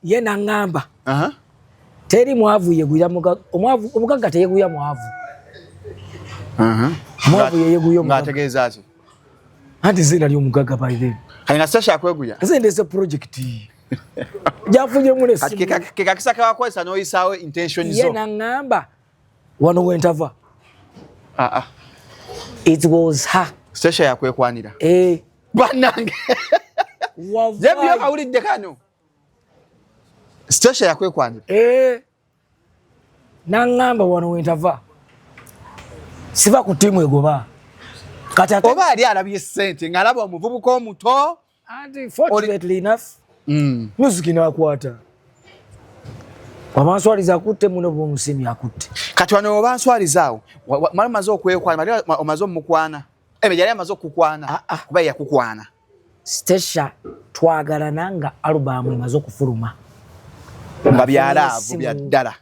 ye nangamba teri mwavu yeguya omugagga teyeguya mwavu mwavu yeguya ngategeeza ati anti zina lyo mugagga by then kalina stasha akweguya ndese project jafunye mune kekakisaka wakwesa noyisawe intention zo ye nangamba wano wentava it was her stasha yakwekwanira banange jebyo kawulidde kano stasha yakwekwanira nangamba wano wentava siva ku timu egoba kati oba ali alabye sente ngalaba omuvubuka omuto and fortunately enough music inakwata wabanswaliza akutte muno bomusimi akutte kati wano obanswalizaawo mali mazo okwekwana omazo mukwana yali amazo okukwana kuba yakukwana Stasha twagala nanga album emazo okufuluma nga byalaavu byaddala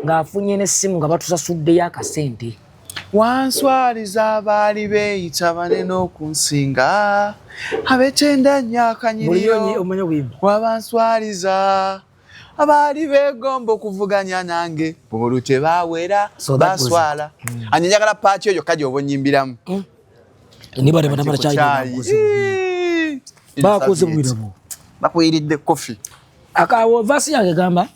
ng'afunye n'essimu nga batusasudde yakasente wanswaliza abaali beeyita banene okunsinga abetenda nnyo akanyiriro wabanswaliza abaali beegomba okuvuganya nange bulu tebaawera baswala anyenjagala paati eyo kajja oba onnyimbiramu nibale batamala kyayi bakoze bwiramu bakuyiridde kofi akawo vasi yange gamba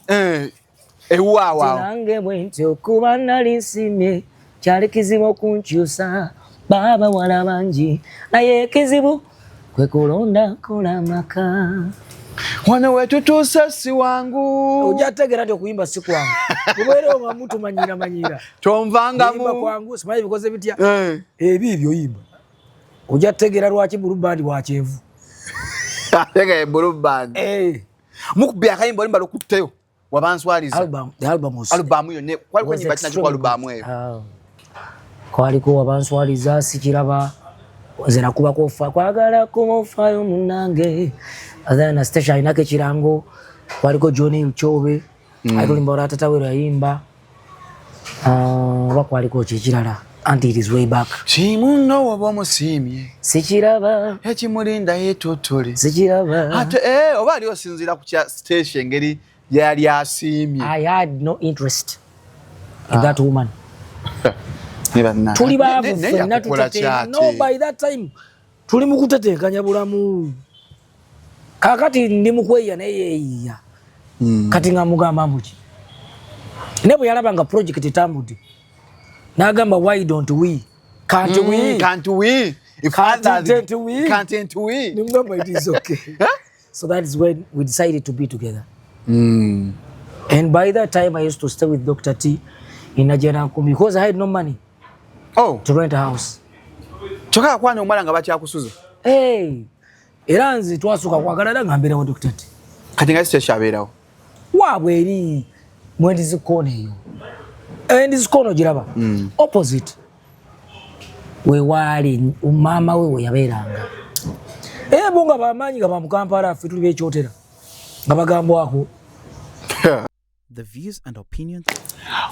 ewuwaawo nange bwenti okuba nali nsimye kyali kizibu okunkyusa baba wala bangi naye ekizibu kwe kulonda kola maka wano wetutuuse si wangu ojategera nti okuyimba si kwangu kubeerewo nga muntu manyira tonvangamu kwangu simanyi bikoze bitya ebibyo yimba ojategera lwaki bulubandi bwa kyenvu atega bulubandi mukubya akayimba olimba lokutteyo wabanswaliza album yo ne kwaliko nyimba kinakyo album eyo kwaliko wabanswaliza sikiraba nzena kuba kofa kwagala kumofayo munange azana Stasha inake kirango kwaliko Johnny Uchobe alimba ora tatawe yayimba bakwaliko kikirala until it is way back chimuno wabomusimye sikiraba ekimulinda yetotole sikiraba ate oba ali osinzira ku kya Stasha ngeri yali asimye I had no interest in that woman tuli bavu fena tutatenda no by that time tuli mukutetekanya bulamu kakati ndi mukweya naye kati ngamugamba mbuki nebo yalabanga project etambudde nagamba why don't we can't we if can't we nimugamba it is okay so that is when we decided to be together and by that time I used to stay with Dr. T in Nigeria because I had no money to rent a house choka kwana omwana nga bakyakusuza era nzi twasuka kwagalala ngambirawo Dr. T kati nga Stasha abeerawo waabwe eri mwendizi kone eyo endizi kono giraba opposite we wali mama we yabeeranga bonga bamanyi nga bamukampala affe tuli bekyotera nga bagambwako. The views and opinions.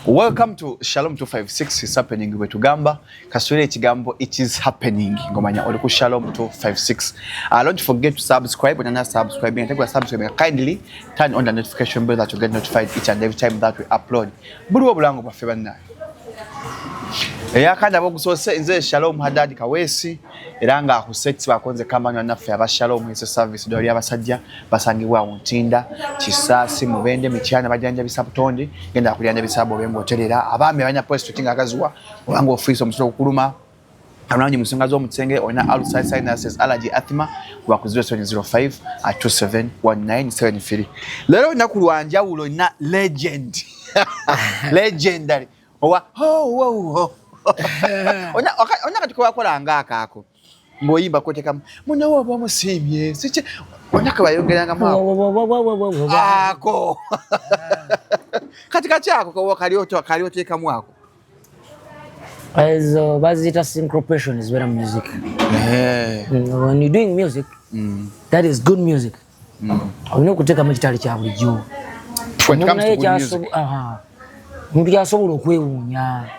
Welcome to Shalom 256 is happening with Ugamba. Kaswele Chigambo, it is happening. Ngomanya oliku Shalom 256. Don't forget to subscribe. When you're not subscribing, take a subscribe. Kindly turn on the notification bell that you get notified each and every time that we upload. Bulu bulango ba febana. Yakanda bokusose inze Shalom Hadadi Kawesi eranga akuseti bakonze kamanyo naffe aba Shalom ese service doli abasajja basangibwa Muntinda Kisasi Mubende Michana bajanja bisabutonde genda kulyanja bisabo bembo hotelera abame banya post tinga akazuwa wango office omusolo okuluma amanyi musonga zo mutsenge ona outside sinuses allergy asthma wa ku 0705 271973 lero nakulwanja ulo na legend legendary owa ona kati kwakola ngaka ako ngoyimba koteka muno wobo musimye siche ona kabayongeranga mwa ako katika chako kwa kalioteka mwako as bazita syncopation is better music. When you're doing music that is good music. Ono kuteka mukitali kya bulijjo when it comes to good music muntu yasobola okwewuunya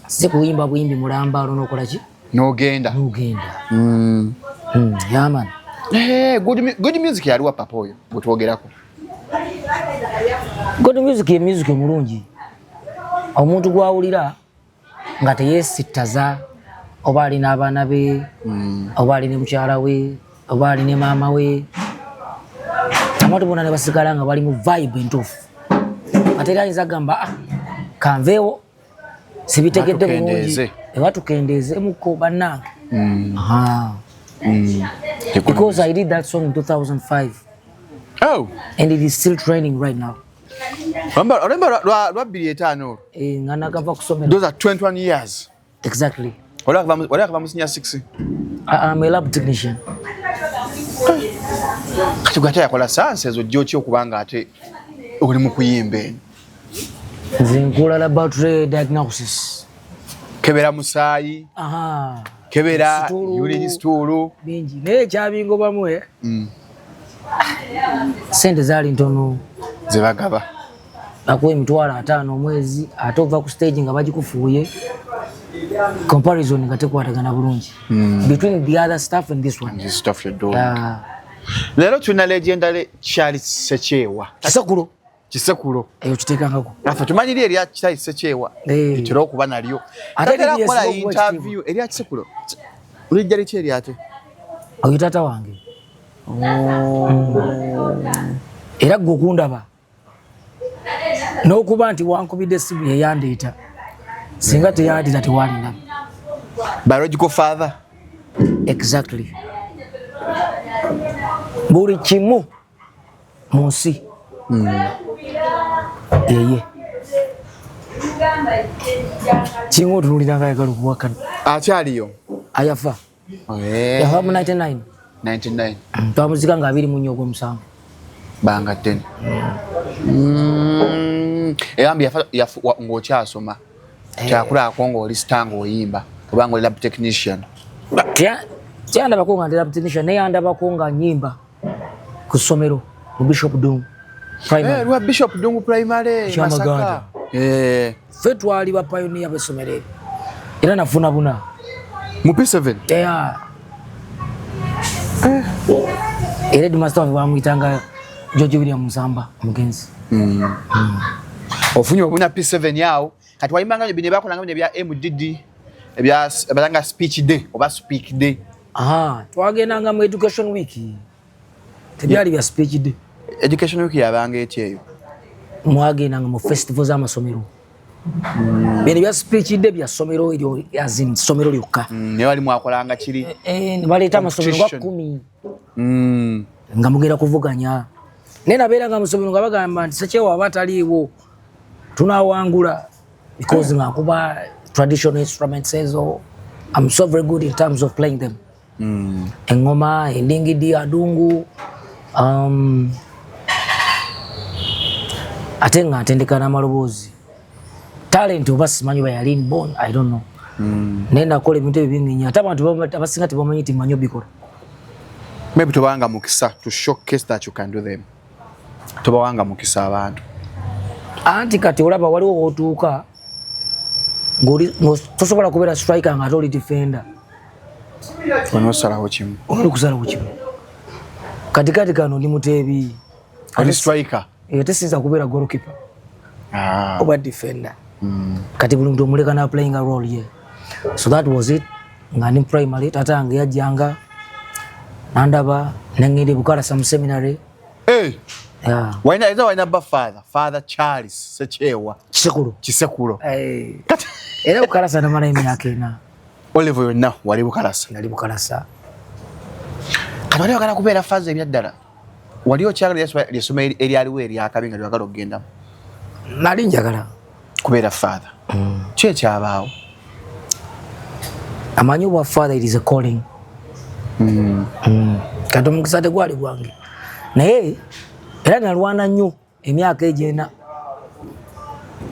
si kuyimba buyimbi mulamba nokola ki nogenda yaman Good music yaliwa papa oyo butwogerako. Good music ye music omulungi. Omuntu gwawulira nga teyesittaza oba alina abaana be oba alina mukyala we oba alina maama we. Abantu bonna ne basigala nga bali mu vibe entuufu. Ate era ayinza gamba kanveewo sibitegedde bulungi ebatukendeezeemuko bannange. Because I did that song in 2005. Oh. And it is still training right now. Remember Rabbi Etano? Those are 21 years. Exactly. What have 6? I'm a lab technician. Kati yakola sciences ojjo okubanga ate oli mu kuyimba. Nkola laboratory diagnosis. Kebera musaayi. Kebera urine stool. Bingi naye kyabingo bamwe. Sente zaali ntono zebagaba. Akuwa emitwalo 5 omwezi ate ova ku stage nga bagikufuuye. Comparison nga tekwatagana bulungi. Between the other stuff and this one. This stuff you're doing. Lero tuna legendary Charles Sekyewa. Kisekulo. Eyo kitekangako. Afa tumanyiri erya Charles Sekyewa. Kitero okuba nalyo. Ate kola interview erya Kisekulo. Ulijali ki erya ate? Oyo tata wange. Era gukundaba. N'okuba nti wankubidde essimu yeyandeeta. Singa teyandita tewalina. Biological father. Exactly. Buli kimu mu nsi. Yeye. Kimu tululira nga yagala okuwakana. Akyaliyo. Ayafa. Yafa mu 99. 99. Twamuzika nga 28 ogw'omusanvu. Banga 10. Eyambi yafa ng'okyasoma. Kyakulaako ng'oli sitanga oyimba oba ng'oli lab technician. Tyandabako nga ndi lab technician naye yandabako nga nyimba ku ssomero mu Bishop Dung Primary. Lwa Bishop Dung Primary Masaka. Ffe twali ba pioneer b'essomero era nafuna buna. Mu P7? Era headmaster wange bamuyitanga George William Musamba omugenzi. Ofunye obuna P7 yawo kati wayimbanga bino bakolanga bino ebya MDD ebya balanga speech day oba speak day. Twagendanga mu education week. Tebyali bya speech day. Education week yabanga etyeyo. Mwagendanga mu festival z'amasomero. Bino bya speech day bya somero eryo yazin somero lyokka. Ne wali mwakolanga kiri. Ne baleeta amasomero ga 10. Nga mugenda kuvuganya. Ne nabeeranga mu somero nga bagamba nti Sekyewa aba taliiwo tunawangula because ngakuba traditional instruments ezo. I'm so very good in terms of playing them. Engoma, endingidi, adungu. Ate nga atendeka n'amaloboozi. Talent oba simanyi bayali born, I don't know. Naye nakola ebintu ebinginya ate abantu abasinga tebamanyi nti mmanyi obikola. Maybe tobanga mukisa to showcase that you can do them. Tobawanga mukisa abantu. Anti kati olaba waliwo wootuuka tosobola kubeera striker nga ate oli defender. Onosalawo kimu. Oli kusalawo kimu. Katikati kano ndi muteebi. Oli striker. Tesinza kubeera goalkeeper. Oba defender. Kati buli muntu omuleka na playing a role here. So that was it. Nga ndi primary tata wange yajjanga nandaba nengende Bukalasa mu seminary. Waina ba father Charles Sekyewa Kisekulo. Era Bukalasa namala emyaka 4. Olive yonna wali Bukalasa. Nali Bukalasa. Kati wali wakala kubeera faza ebyaddala. Wali okyagala lyesoma eryaliwo eryakabi nga lyagala okugendamu. Nali njagala kubeera father. Ki ekyabaawo? Amanyi obwa father it is a calling. Kati omukisa tegwali gwange. Naye era nalwana nnyo emyaka egyena.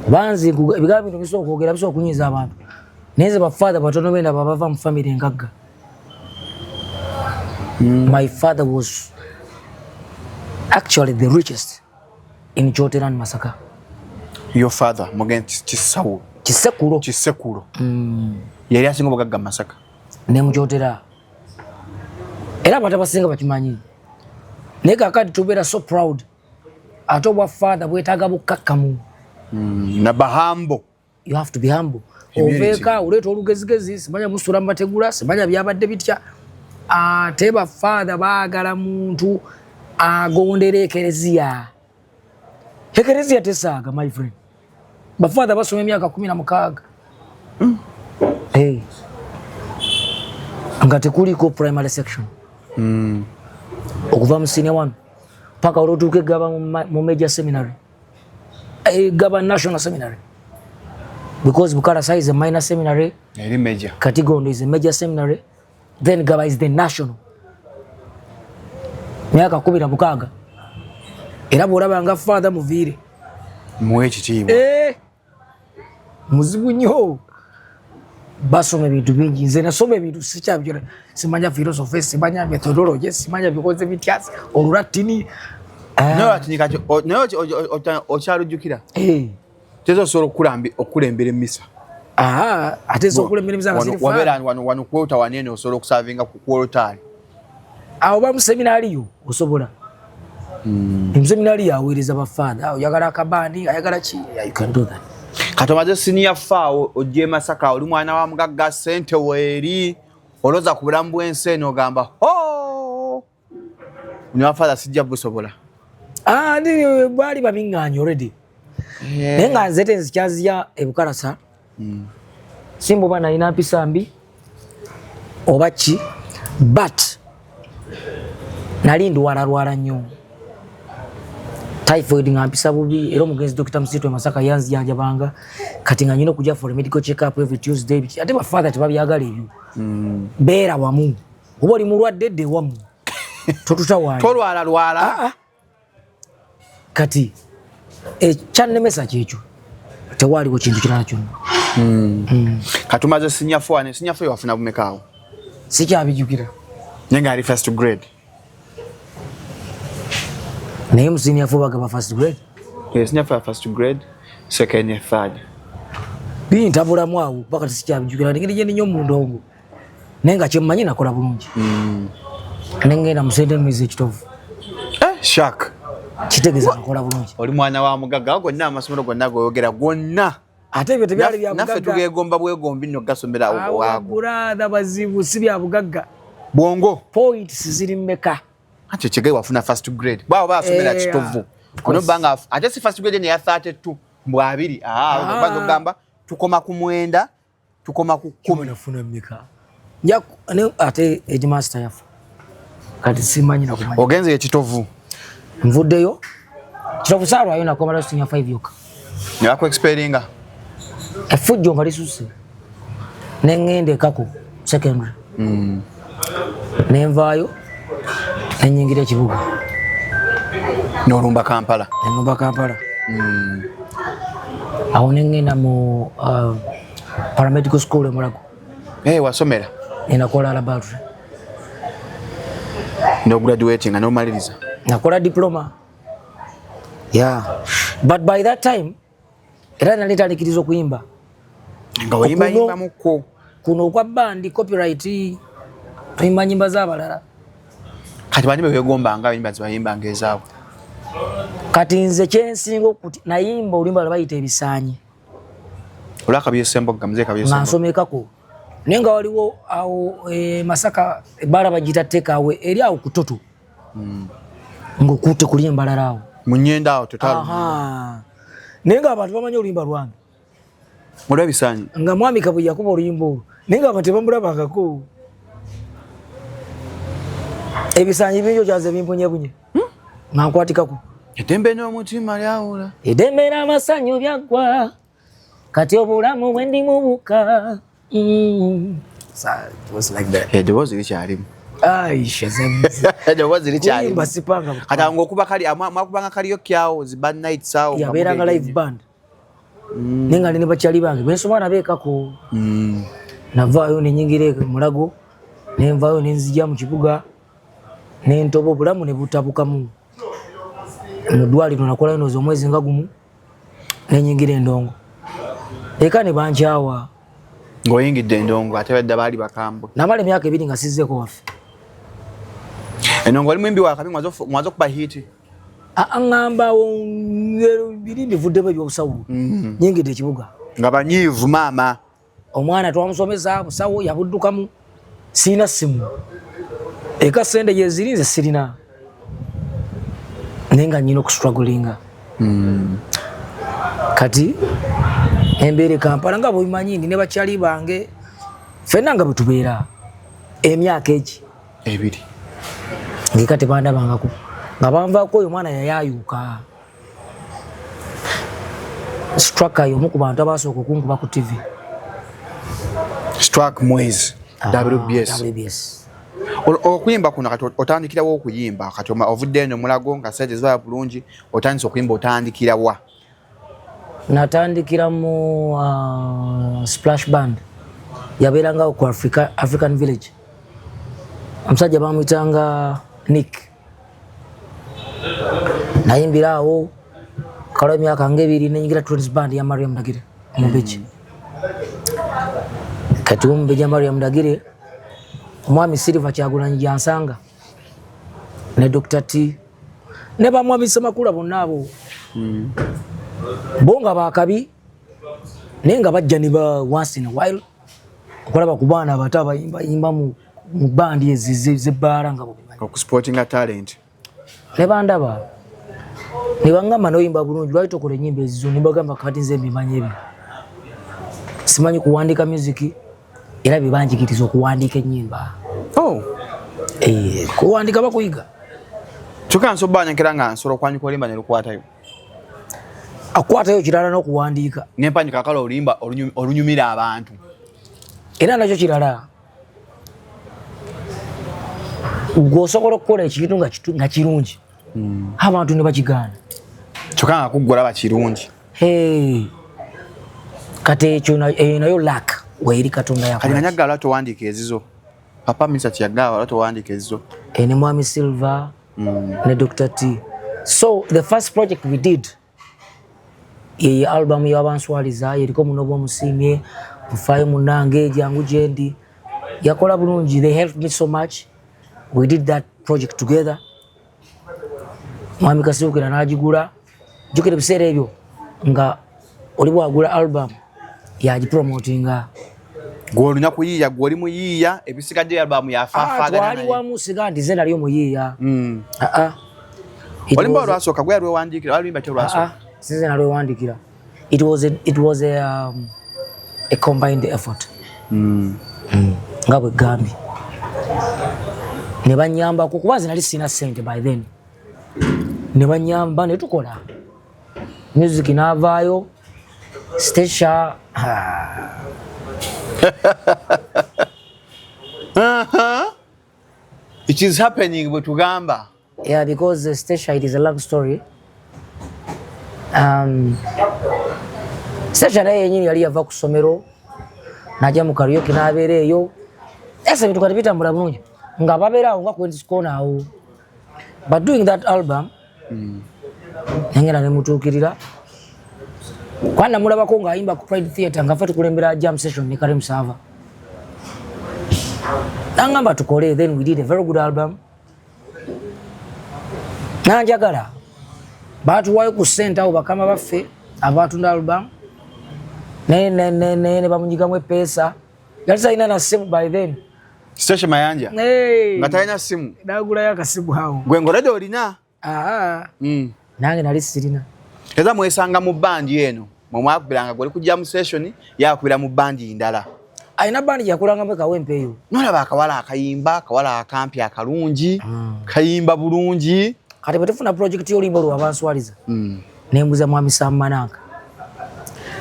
Banzi ebigambo bino bisobola okwogera bisobola okunyiza abantu. Naye nze bafather batono benda bava mu family engagga. My father was actually the richest in Chotera and Masaka. Your father, Mugenzi Kisekulo. Yali asinga obugagga Masaka. Ne mu Chotera. Era batabasinga bakimanyi. Naye kakati tubeera so proud. Ate obwa father bwetaaga bukkakkamu. Na bahambo. You have to be humble. Oveeka oleeta olugezigezi simanya musula mu mategula simanya byabadde bitya. Ate ba father baagala muntu agondera ekereziya. Ekereziya tesaaga my friend. Ba father basoma emyaka 16. Hey. Nga tekuliko primary section. Okuva mu senior 1 paka olotuuke gaba mu major seminary. Gaba national seminary. Because Bukarasa is a minor seminary. Eri major. Katigondo is a major seminary. Then Gaba is the national. Myaka 16. Era bw'olaba nga father muviire. Muwe ekitiibwa. Muzibu nnyo. Basoma ebintu bingi. Nze nasoma ebintu sikyabijula. Simanya philosophy, simanya methodology, simanya bikoze bityasi. Olulatini. N'olulatini kati okyalujjukira? Tezo solo okulembera emmisa. Ate zo okulembera emmisa nga ziri fa. Wabeera wano kwota wanene osobola okusavinga ku kwolotali. Awo ba mu seminari yo osobola. Mu seminari yaweereza ba father. Oyagala akabandi, ayagala ki? You can do that. Kati omaze senior faawo ojje Masaka oli mwana wa mugagga ssente weeri oloza ku bulamu bw'ensi eno ogamba ho ne wa father sijja busobola. Ndi bali babinganya already. Naye nga nze tenzikyaziya ebukalasa. Simba oba nalina mpisa mbi oba ki but nali ndwala nnyo. Typhoid nga mpisa bubi era omugenzi Dr. Msitwe Masaka yanzijanjabanga kati nga nyina okujja for a medical check up every Tuesday. Ate ba father tebabyagala ebyo. Beera wamu. Oba oli mulwadde dde wamu. Totutawaanya. Tolwala. Kati ekyannemesa kyekyo tewaliwo kintu kirala kyonna. Kati omaze senior 4 ne senior 4 wafuna bumekaawo? Sikyabijjukira. Naye nga ali first grade. Naye mu senior 4 bagaba first grade? Yes, senior 4 first grade, second and third. Bintabulamu awo paka sikyabijjukira ngeri gye nnyo mu ndongo. Naye nga kyemmanyi nakola bulungi. Nengenda mu St. Louis ekitovu. Shark. Kitegeeza nakola bulungi. Oli mwana wa mugagga gonna amasomero gonna goyogera gonna. Ate ebyo tebyali bya bugagga. Naffe tugegomba bwegombi nno gasomera awo waago. Brother bazibu si bya bugagga. Bwongo. Points ziri mmeka? Ate kigai wafuna first grade. Bwabo basomera kitovu. Kuno banga ate si first grade ne ya 32 mbwabiri. Banzo gamba tukoma ku 9 tukoma ku 10 nafuna mmeka. Ate headmaster yafa. Kati simanyi na kumanya. Ogenze ekitovu. Nvuddeyo. Kitovu salwayo nakomala senior 5 yoka. Ne bako experinga. Efujjo nga lisuse. Nengende kako secondary. Nenvaayo nenyingira ekibuga. N'olumba Kampala. N'olumba Kampala. Awo nengenda mu paramedical school Mulago. Wasomera? Nakola laboratory. No graduating and no maliriza. Nakola diploma. Yeah. But by that time era nalitandikiriza okuyimba. Nga oyimba muko. Kuno kwa bandi copyright tuyimba nyimba z'abalala. Kati bandi begombanga enyimba zibayimbanga ezaabwe. Kati nze kyensinga okuti nayimba oluyimba lwabayita ebisaanyi. Olaka byesembo gamze kabyesembo. Nansomekako. Nenga waliwo awo Masaka bara bagita teka awe eri awo kutoto. Ngokute kulimba lalawo. Munyenda awo totalo. Nenga abantu bamanyi oluyimba lwange. Mulwa bisanyi. Nga mwami Kabuye yakuba oluyimba olwo. Nenga abantu bamulabangako. Ebisanyi binjo kyaze bimpunyebunye. Nankwatikako. Edembe n'omutima lyawula. Edembe n'amasanyu byagwa. Kati obulamu bwendi mubuka. So it was like that. It was likyalimu. Shazam. It was likyalimu. Basipanga. Kata ngokuba kali mwakubanga kaliyo kyawo zi bad nights awo. Yabeeranga live band. Nenga ne bakyali bange bensoma nabeekako. Navaayo nenyingire Mulago. Nenvaayo nenzija mu kibuga. Nentoba obulamu ne butabukamu. Mu ddwaliro nakola eno omwezi nga gumu. Nenyingire Endongo. Eka ne bankyawa. Ngoyingidde Endongo ate badde baali bakambwe. Namala emyaka 2 nga sizzeeko waffe. Enongo limwimbi wa kabi mwazo kuba hiti. Angamba birindi vudde byo kusawo. Nyingi de kibuga. Ngaba nyivu mama. Omwana twamusomeza musawo yabuddukamu sina simu. Eka sende yezirinze sirina. Nenga nyino kustrugglinga. Kati embere Kampala nga boyimanyi ne bakyali bange fenna nga betubeera emyaka eki ebiri ngikate banda bangaku nga banvaako oyo mwana yayayuka striker yo muku bantu abasooka okunkuba ku TV strike mwezi WBS okuyimba kuno kati otandikirawo okuyimba kati ovudde eno mulago nga sente ziba bulungi otandise okuyimba otandikirawa natandikira mu splash band yaberanga ku African Village omusajja bamuyitanga Nick nayimbirawo kala emyaka ngebiri nenyingira Trans Band ya Mariam Dagire Mubeji kati Mubeji ya Mariam Dagire omwami Silver Kyagulanyi Jansanga ne Dr. T ne bamwami Samakula bonnabo bonga bakabi nenga bajja ne ba once in a while okulaba ku baana abato abayimba mu bandi ezizebbaala nga ku sporting talent ne bandaba ne bangamba noyimba bulungi lwali tokola ennyimba ezizo ne bagamba kati nze mbimanyi ebyo simanyi kuwandika music era bibanjigiriza okuwandika ennyimba kuwandika bakuyiga kyokka nsobanyekera nga nsobola okwandika olimba ne lukwatayo akwatayo kirala n'okuwandiika n'empandika akala olimba olunyumira abantu era nakyo kirala gwosobola okukola ekintu nga kirungi abantu ne bakigaana kyokka nga kuggula bakirungi kati ekyo nayo lak weeri Katonda kati nanyagala towandiika ezizo papa misa kyagala towandiika ezizo ne mwami Silver ne Dr. T so the first project we did ye album y'abanswaliza yeriko munobo musimye mufayo munange jangu jendi yakola bulungi they helped me so much we did that project together mwami Kasiukira najigula jukire bisere ebyo nga oli bwagula album yaji promotinga gwolunya kuyiya gwoli muyiya ebisigadde album yafafaga wali wa musiga ndize nali muyiya olimba olwasooka gwe alwewandikira alimba kyo lwasooka sinze nalwe wandikira it was a combined effort nga bwe gambi ne banyamba kukubaza nali sina sente by then ne banyamba ne tukola music navaayo Stasha it is happening bwe tugamba because Stasha it is a long story Stasha naye yenyini yali yava ku ssomero najja mu karaoke n'abeera eyo ese bintu kati bitambula bulungi nga babeerawo nga Queen's Corner awo but doing that album nengera ne mutuukirira kwana mulabako ng'ayimba ku Pride Theatre nga ffe tukulembera jam session ne Karim Sava nangamba tukole then we did a very good album nanjagala batuwayo ku center awo bakama baffe abatunda album ne bamunyigamu epeesa yali talina na simu by then Stasha Mayanja nga talina simu nagulayo akasimu awo gwe ngolede olina nange nali sirina eza mwesanga mu bandi eno mwakubiranga gwoli kujja mu session yakubira mu bandi ndala alina bandi yakulanga mbe kawempe eyo nolaba akawala akayimba akawala akampi akalungi kayimba bulungi kati bwetufuna project y'oluyimba lwabanswaliza nembuza mwami Sammananka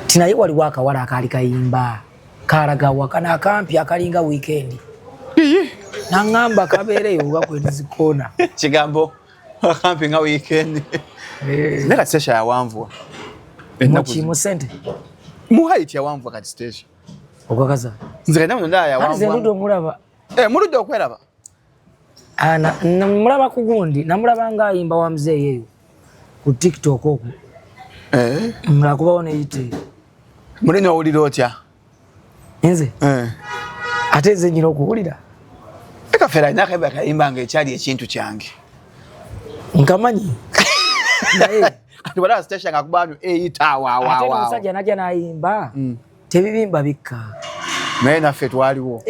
tinaye waliwo akawala akali kayimba kalaga wakana akampi akalinga weekend nangamba kabeereyo nga Queen's Corner kigambo akampi nga weekend neka Stasha yawanvuwa mukimu sente muhaiti yawanvuwa kati Stasha okakaza nze kenda muno ndala yawanvuwa nze ndudo mulaba muludde okweraba namulaba ku gundi namulaba nga ayimba wa mzee eyo ku TikTok okwo mulakubawo neyite mulina owulira otya nze ate nze nyina okuwulira fera naka bakayimba ng'ekyali ekintu kyange nkamanyi naye kati wala station ngakubanu eyita wa ate n'omusajja najja n'ayimba tebibimba bikka naye naffe twaliwo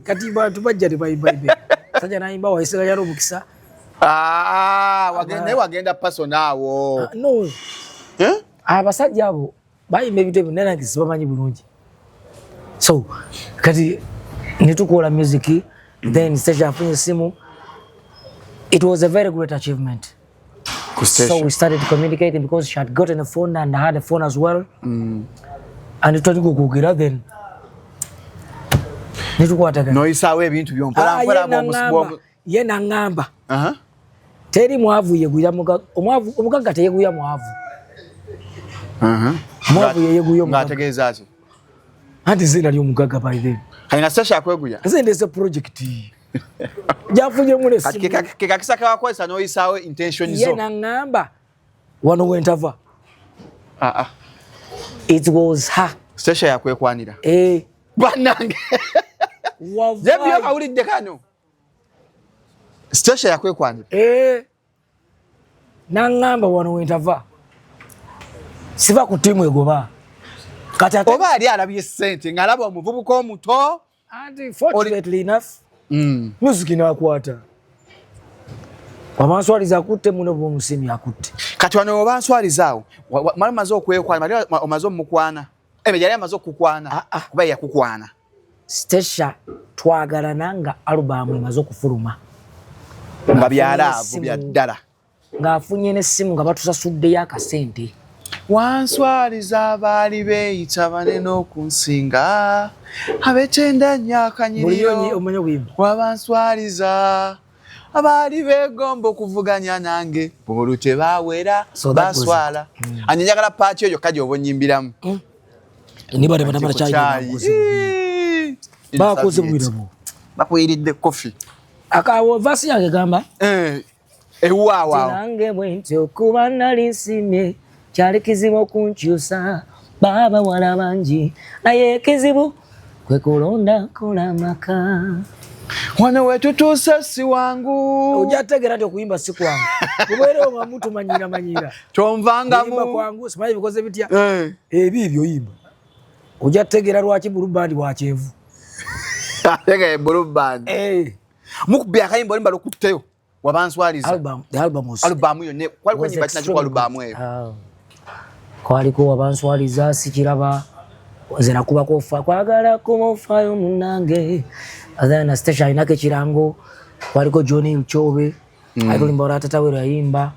kati bantu bajja tebayimba ibe musajja n'ayimba wayisenga yali omukisa wagenda pasonaawo no abasajja abo bayimba ebintu ebyo naye nange sibamanyi bulungi so kati netukola music then station afunye esimu. It was a very great achievement. So we started communicating because she had gotten a phone and I had a phone as well. And it was go then. No isawe ebintu byompola mpola ye nangamba. Teri mwavu yeguya omugaga teyeguya mwavu. Mwavu yeguya ngategeeza ati. Anti zina lyo mugaga by then. Kaina sasha kweguya. Ndese project. Jafunye mune simu. Kika kisaka wakwesa no isawe intention zo. Ye nangamba wano wentava. It was her. Sasha yakwekwanira. Banange. Jebyo kawulidde kano. Sasha yakwekwanira. Nangamba wano wentava. Siva ku timu egoba. Kati oba ali alabye sente ngalaba omuvubuka omuto. And fortunately enough, music inakwata. Wabanswaliza akutte muno bomusimi akutte. Kati wano obanswalizaawo mali mazo okwekwana mali omazo mukwana. Yali amazo kukwana. Kuba yakukwana. Stasha twagala nanga album emazo kufuluma. Nga byalaavu bya ddala. Ng'afunye n'essimu nga batusasudde yakasente. Wanswaliza abali beeyita banene okunsinga abetenda nyakanyiriyo wabanswaliza abali begomba okuvuganya nange bulu tebawera baswala anyenjagala paati eyo kaji obonyimbiramu nibale batamala chai bakoze mwiramo bakuyiridde kofi akawo vasi yange gamba ewawa nange bwenti okuba nali nsimye kyali kizibu okunkyusa baba wala bangi naye kizibu kwe kulonda kola maka wano wetutuuse si wangu ojategera nti okuyimba si kwangu kubeera nga muntu manyira tomvangamu kwangu simanyi bikoze bitya ebibyo yimba ojategera lwaki bulubandi bwa kyenvu atega bulubandi mukubya akayimba olimba lokutteyo wabanswaliza album yo ne kwali kwenye kinachukua album eyo kwaliko wabanswaliza sikiraba zena kuba kofa kwagala kumofayo munange adana station inake kirango kwaliko Johnny Uchobe aikolimba ora tatawe yayimba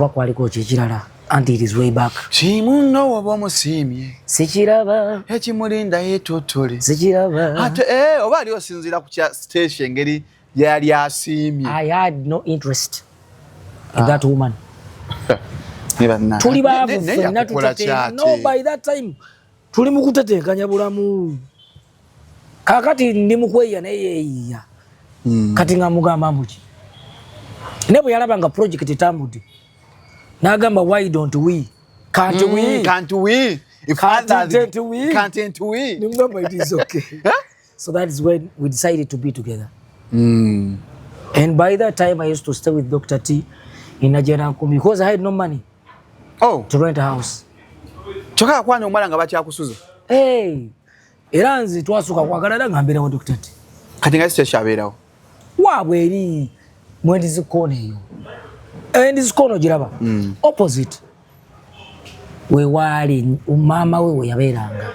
bakwaliko kikirala and it is way back simuno wabomusimye sikiraba ekimulinda yetotole sikiraba ate oba ali osinzira ku station ngeri yali asimye. I had no interest in that woman. Tuli bavu fena tutatenda. No, by that time tuli mukutetekanya bulamu. Kakati ndi mukweya naye ya. Kati ngamugamba mbuki. Nebo yalabanga project etambudi. Nagamba why don't we? Can't we? Can't we? If can't we? Can't we? Nimgamba it is okay. So that is when we decided to be together. And by that time I used to stay with Dr. T in Nigeria because I had no money to rent a house. Choka kwani omwana nga bakyakusuza. Era nzi twasuka kwagalala ngambira wa Dr. T. Kati nga sitesha abeerawo. Wabwe eri mwendi zikone eyo. Endi zikono giraba. Opposite. We wali mama we yabeeranga.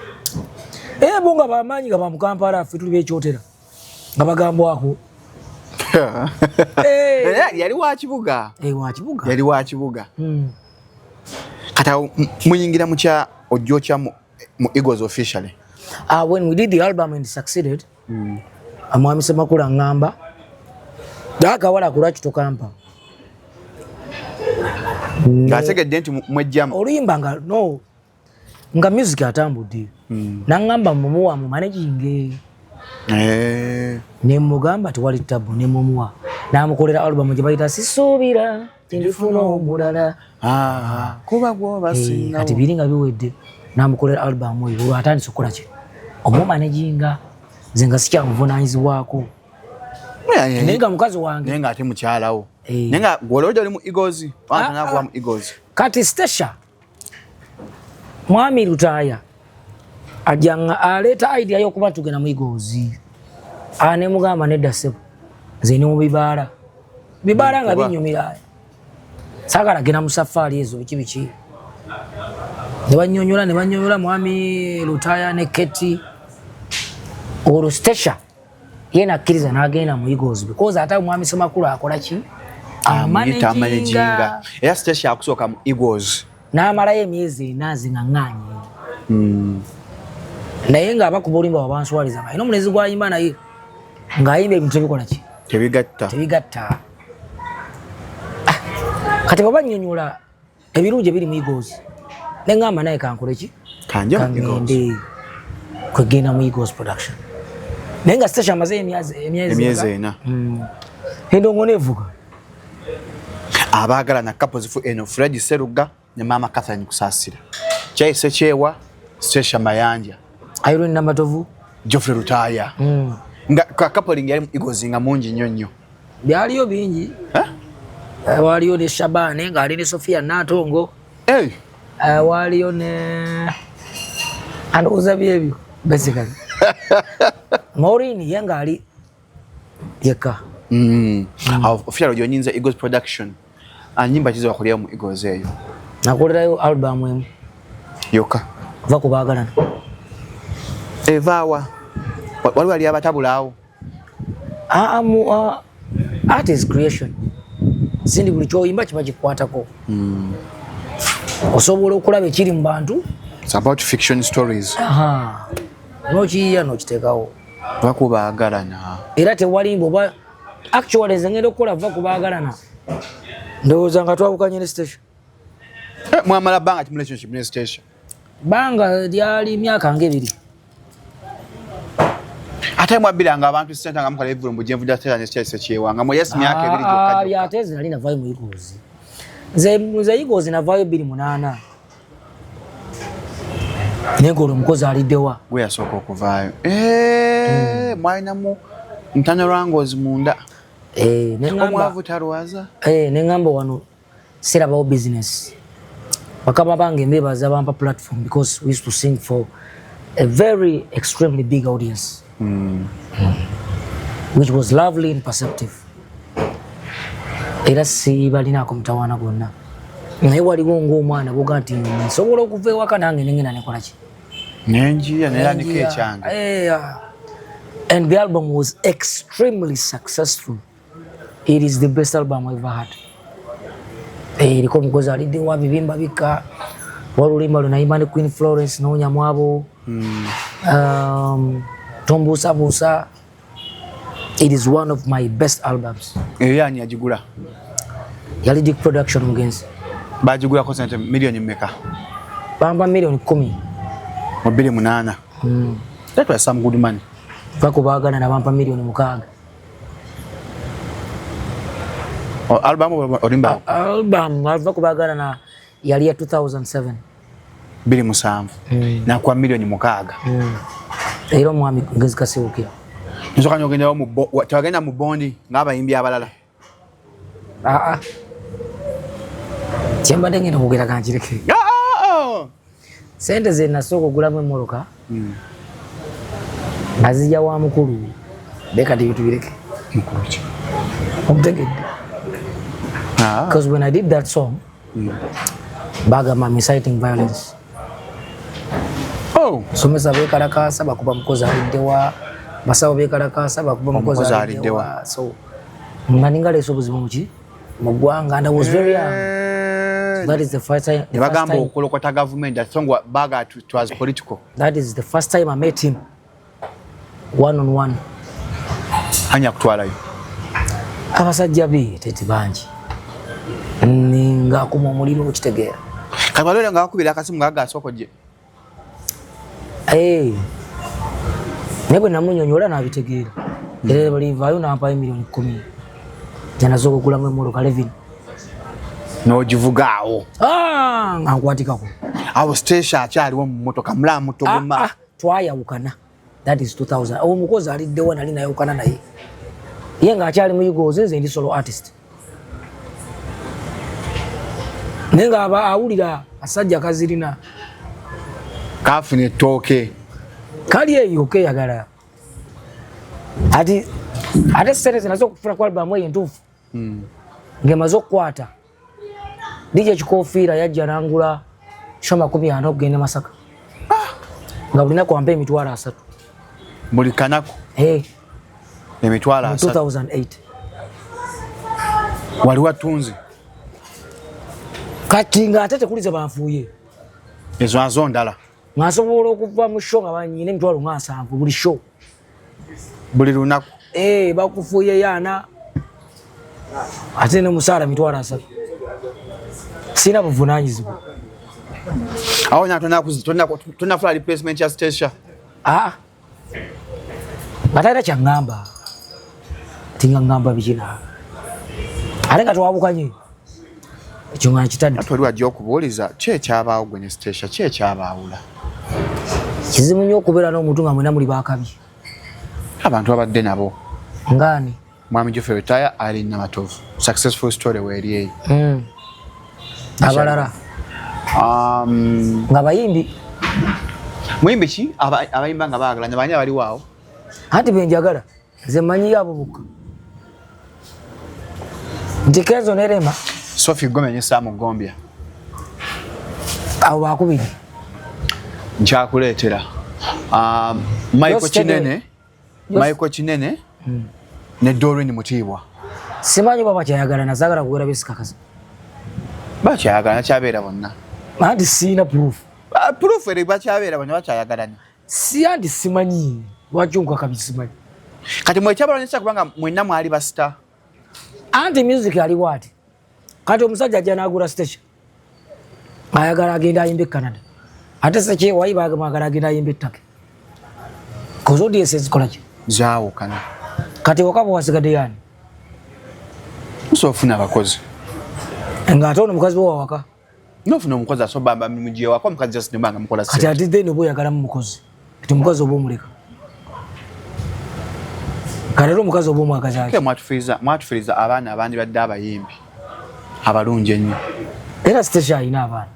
Bonga bamanyi nga bamukampala afe tuli bekyotera. Nga bagambwa ako. Yali wa kibuga. Wa kibuga. Yali wa kibuga. Kata muyingira mukya ojocha mu Eagles officially. When we did the album and succeeded, amwami Semakula ngamba daka wala kulachi tokampa. Ngategedde nti mwejjamu. Oluyimba nga no. Nga music atambudde. Nangamba mumuwa mu managing. Ne mugamba twali tabu ne mumuwa. Namukolera album gye bayita sisuubira tindifuna omulala. Kuba gwo basinga. Kati biringa biwedde. Namukolera album oyo atandise okukola ki. Omu managinga zenga sikya muvunanyizibwako. nenga mukazi wange nenga ate mukyalawo nenga gwolojo ali mu Eagles wantana kuba mu Eagles kati Stasha mwami Lutaya ajanga aleta idea yokuba tugenda mu Eagles ane mugamba nedda sebo zeni mu bibala nga binyumira sagala gena musafari ezo biki ne banyonyola mwami Lutaya ne Keti oro Stasha yena akkiriza n'agenda mu Eagles because ate mwami Semakulu akola ki amanejinga era Stasha akusooka mu Eagles n'amalayo emyezi 4 zinganganye naye nga abakuba olimba wabanswaliza nga ino mulezi gwayimba naye ng'ayimba ebintu ebikola ki tebigatta kati baba nnyonnyola ebirungi ebiri mu Eagles ne ngamba naye kankole ki kangende kwegenda mu Eagles production naye nga Stasha amaze emyezi 4 endongo nevuga abaagala na couples fu eno Fred Seruga ne mama Catherine Kusasira Chaise Chewa Stasha Mayanja Irene Namatovu Geoffrey Lutaya nga coupling yali mu Eagles nga mungi nnyo byaliyo bingi waliyo ne Shabane nga ali ne Sofia Natongo waliyo ne andoza byebyo basically Maureen yenga ali yeka official yonyinza Eagles production anyimba chizo wakulia mu Eagles eyo nakolerayo album emu yoka vakubagalana evawa wali abatabulawo artist creation sindi buli kyoyimba kiba kikwatako osobola okulaba ekiri mu bantu it's about fiction stories nokiyiya nokiteekawo vakubagalana era tewalimba oba actually zengenda okukola vakubagalana ndowooza nga twabukanye ne Stasha mwamala banga ki relationship ne Stasha banga lyali myaka nga 2 ate mwabiranga abantu senta nga mukola evulumbu gyenvuja Stasha ne Chaise Chewa nga mwesi myaka 2 gyokka byateze nali navayo mu Eagles nze Eagles navayo 28 negolo mukozi aliddewa gwe yasooka okuvaayo mwalinamu ntanya lwangozi munda omwavu talwaza nengamba wano sirabawo business bakaba bange mbebaza bampa platform because we used to sing for a very extremely big audience which was lovely and perceptive era sibalinako mutawaana gonna naye waliwo ng'omwana boga nti nsobola okuva ewaka nange nengenda nekola ki nenjiya nerandika ekyange and the album was extremely successful. It is the best album I've ever had. Eriko omukozi aliddewa bibimba bika walulimba lunaimba ne Queen Florence n'onyamwabo tombuusabuusa. It is one of my best albums. Yani yagigula yali Dick Production mugenzi bagigula ko sente milioni mmeka bamba milioni 10 mu 28 that was some good money bakubagana na bampa milioni 6 album olimba album bakubagana na yali ya 2007 27 na kwa milioni 6 era mwami ngezi kasewukira nsoka nyogenda mu twagenda mu bondi ng'abayimbi abalala Chemba dengena kugera kanjireke sente ze nasoko gulamu emoroka azija wa mukulu beka tibireke mukulu ki because when I did that song baga mama inciting violence so mesa beka rakasa bakuba mukozi aliddewa basawo beka rakasa bakuba mukozi aliddewa so maninga leso buzibu muki mugwanga and I was very young. That is the first time. The government that song baga it was political. That is the first time I met him one-on-one. Hanya kutwala yo. Abasajja be teti banji. Ninga kumomuliro okitegeera. Kabalole nga akubira akasimu ngaga asokoje. Nebo namunyonyola nabitegeera. Era balivayo nampa milioni 10. Jana zoko kulamu emoroka 11. No jivugao ngakwatikako awo Stasha akyaliwo mu motoka mulamu togoma twayawukana that is 2000 omukozi aliddewa nali nayawukana naye Ye nga akyali mu Yugozi nze ndi solo artist. Nenga aba awulira asajja kazirina. Kafune ettooke. Kali eyo keyagala. Ate sereze nazo okufuna kwa albamu eyo entuufu. Ngemaze okukwata. DJ Kikofiira yajja nangula shoma 10 okugenda Masaka. Nga bulina kwampa emitwalo 3. Buli kanako. Emitwalo 3. 2008. Wali watunzi. Kati nga ate tekulize banfuuye. Ezo azo ndala. Ngasobola okuva mu show nga banyine emitwalo 7 buli show. Buli lunaku. Bakufuuye yana. Ate ne musaala mitwalo 3. Sina buvunaanyizibwa. Awo tonna fula replacement ya station. Batayita kyangamba. Tinga ngamba bikina. Ate nga twabukanye. Ekyo nga kitadde. Atwali wajja okubuuliza ki ekyabaawo gwe ne station ki ekyabaawula. Kizibu nnyo okubeera n'omuntu nga mwena muli baakabi. Abantu abadde nabo. Ngani? Mwami Geoffrey Retire ali Namatovu. Successful story weeri eyo. Abalala. Nga bayimbi. Muyimbi ki abayimba nga baagalanya banya bali waawo. Anti benjagala. Nze mmanyi abo bokka. Nti Kenzo Nerema. Sophie Gome ne Samu Gombia. Abo bakubiri. Nkyakuleetera. Michael Kinene ne Doreen Mutiibwa. Simanyi baba kyayagala nazaagala kuwera besikakaza. Bakyayagala nakyabeera bonna. Anti siina proof. Proof eri bakyabeera bonna bakyayagalana. Si anti simanyi. Lwaki onkaka simanyi. Kati mwekyabalanyisa kubanga mwenna mwali basita. Anti music aliwo ati. Kati omusajja ajja n'agula station. Ayagala agenda ayimbe Canada. Ate sekye wayiba agala agenda ayimbe Turkey. Kozo DS ezikola ki? Zaawukana. Kati wakabo wasigadde yani. Nsofuna abakozi. Nga ate ono mukazi wo waka. Nofuna omukozi asobamba mumugiye wako omukazi just nebanga mukola kati ate then obo yagala mu mukozi. Kati mukozi obo muleka. Kale omukazi obo mwagaza ake. Mwatufiriza abaana abandi badde abayimbi. Abalungi ennyo. Era station ina abaana.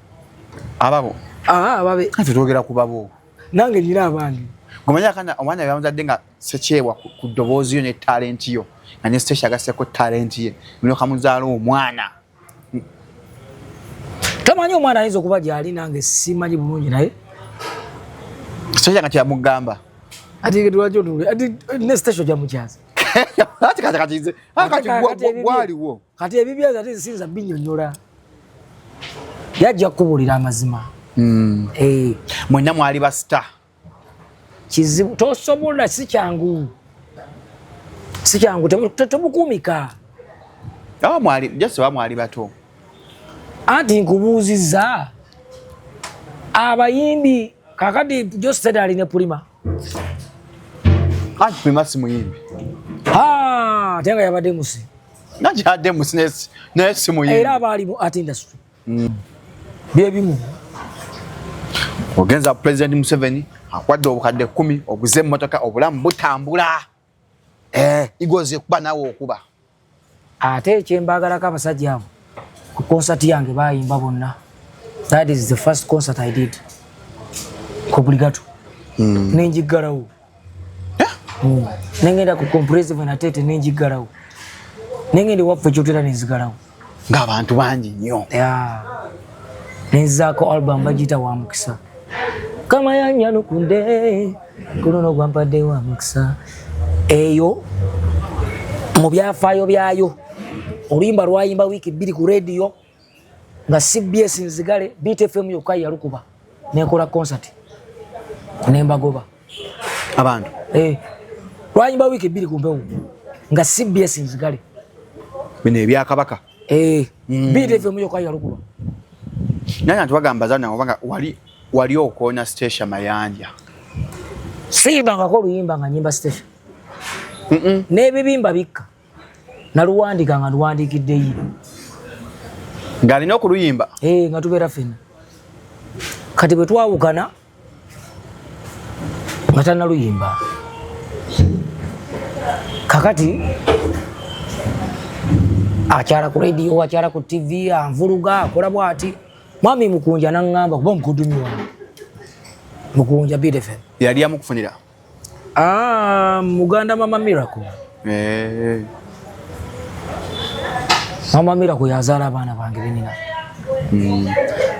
Ababo. Ababe. Kati twogera ku babo. Nange nina abaana. Ngomanya kana omwana yamuzadde nga sekyewa ku ddoboozi yo ne talent yo. Na ne station agaseko talent ye. Bino kamuzaalo omwana. Tamanyi omwana ayinza okuba gyali nange simanyi bulungi naye. Station kati yamugamba. Ati lwaki otunule? Ati ne station gyamukyaza. Ati kati waliwo. Kati ebibyaza ate zisinza binyonyola. Yajja kubuulira amazima. Mwenna mwali basita. Kizibu tosobola si kyangu. Si kyangu temukuumika. Mwali just mwali bato. Anti nkubuuzizza abayimbi kakati Jose ali ne Pulima. Anti Pulima si muyimbi. Tenga yabadde musi. Najjadde musi ne si muyimbi. Era abali mu art industry. Byebimu. Ogenza President Museveni akwadde obukadde 10 obuze emmotoka obulamu butambula. Igoze kuba nawe okuba. Ate kyembagalako abasajja abo. Ku concert yange bayimba bonna. That is the first concert I did. Kobuligato. Nenjigalawo. Nengenda ku comprehensive na tete nenjigalawo. Nengende waffe kyotera nenzigalawo. Ng'abantu bangi nnyo. Nenzaako album bagita wa mukisa. Kama yanyano kunde kunono gwampadde wa mukisa. Eyo mu byafaayo byayo oluyimba lwayimba wiiki 2 ku radio nga CBS nzigale Beat FM yokka yalukuba nekola concert nembagoba abantu lwayimba wiiki 2 ku mpewo nga CBS nzigale bino ebyakabaka Beat FM yokka yalukuba nanya tubagamba zana obanga wali okona station Mayanja siyimba ko oluyimba nga nyimba station nebibimba bikka naluwandika nga luwandikidde yi ngalina okuluyimba nga tubeera fena kati bwe twawukana nga tannaluyimba kakati akyala ku radio akyala ku TV anvuluga akola bwati mwami Mukunja nangamba kuba mukudumya Mukunja BFM yali amukufunira Muganda Mama Miracle Mama Miracle yazaala abaana bange benina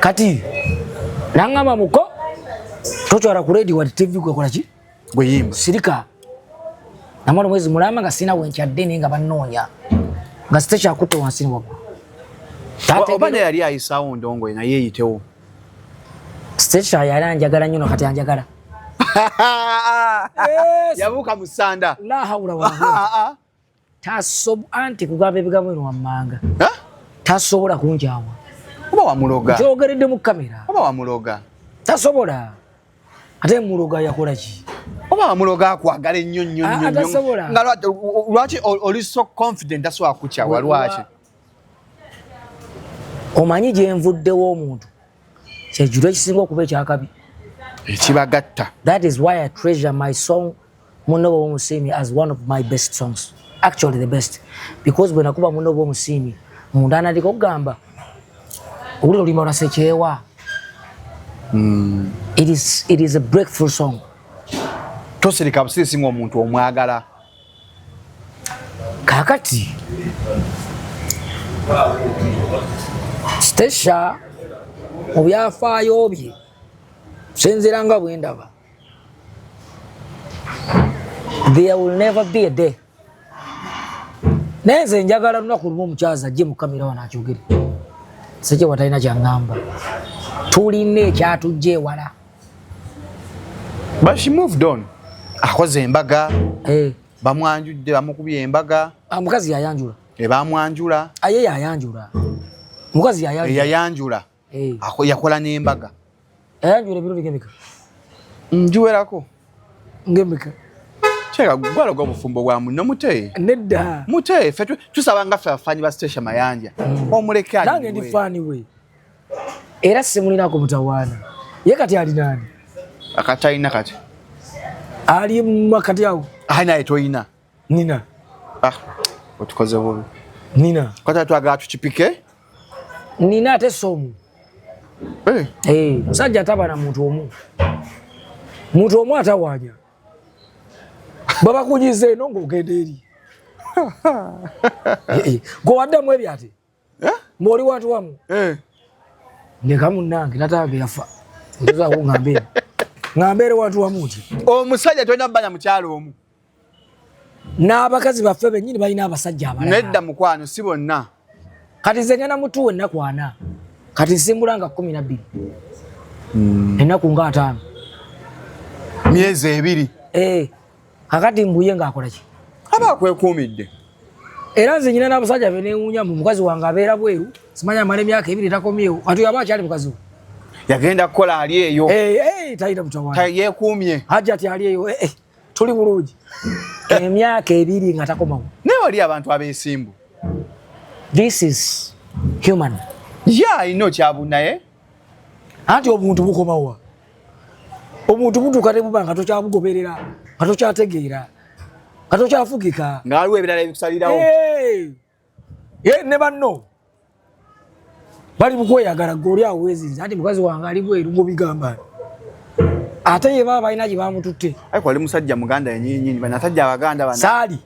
kati nangamba muko tochwala ku radio wa TV kwekola ki gweyimba sirika namwana mwezi mulama nga sina wenkyadde nga bannoonya nga sitecha akutte wansi wagwa obane yali ayisawo ndongo na yeeyitewo sitecha yali anjagala nnyo kati anjagala yabuuka mu ssanda la hawla wala anti kugamba ebigambo bino wammanga tasobola kunjawa oba wamuloga kyogeredde mu kamera oba wamuloga tasobola ate muloga yakola ki oba wamuloga akwagala ennyo nnyo nga lwaki oli so confident asobola kukyawa lwaki omanyi gye nvuddewo omuntu kyejjulo ekisinga okuba ekyakabi ekibagatta. That is why I treasure my song Munobo Omusimi as one of my best songs, actually the best, because when akuba Munobo Omusimi mundana liko gamba uli olima olasechewa. It is a breakthrough song. Tosirika busisi ngo omuntu omwagala kakati Stesha obyafaayo bye senzeranga bwendaba. There will never be a day nenze njagala lunaku lumu omukyaza ajje mu kamera wana akyogere sekye watalina kyangamba tulina ekyatujja ewala. But she moved on. Akoze embaga bamwanjudde bamukubye embaga mukazi yayanjula bamwanjula aye yayanjula mukazi yayanjula yakola n'embaga yayanjula ebiro bigemeka njuwerako ngemeka cheka gwala gwa bufumbo bwa muno muteye nedda muteye fe tusaba nga fe afanyi ba station mayanja omuleka nange ndi fani we era simulina ko mutawana ye kati ali nani akataina kati ali makati yawo ana etoina nina otukoze bo nina kata twaga tukipike nina ate somu musajja tabana muntu omu atawanya baba kunyize nongo ogende eri go waddamu ebyate moli watu wamu ndeka munnange natange yafa ndoza kungambe ngambere watu wamuti omusajja tolina banya mukyalo omu n'abakazi baffe bennyini balina abasajja abalala nedda mukwano si bonna kati ze ngena mutuwe ennaku 4 kati simbulanga 12 ennaku nga 5 myezi 2 kakati mbuye ng'akola ki aba akwekuumidde era nze nyina n'abasajja be neewuunya mu mukazi wange abeera bweru simanya amala emyaka 2 takomyewo ati yaba akyali mukazi we yagenda kukola ali eyo talina mutawana yeekuumye hajja ati ali eyo tuli bulungi emyaka 2 nga takomawo naye wali abantu abeesimbu. This is human. Ino kyabunaye anti obuntu bukomawa omuntu butuka ne bubanga tokyabugoberera nga tokyategeera nga tokyafugika nga waliwo ebirala ebikusalirawo ne banno bali mukweyagala goli awo wezinze anti mukazi wange ali bweru ngobigamba ate ye baba balina gye bamututte ariko ali musajja muganda yennyini banasajja abaganda bana saali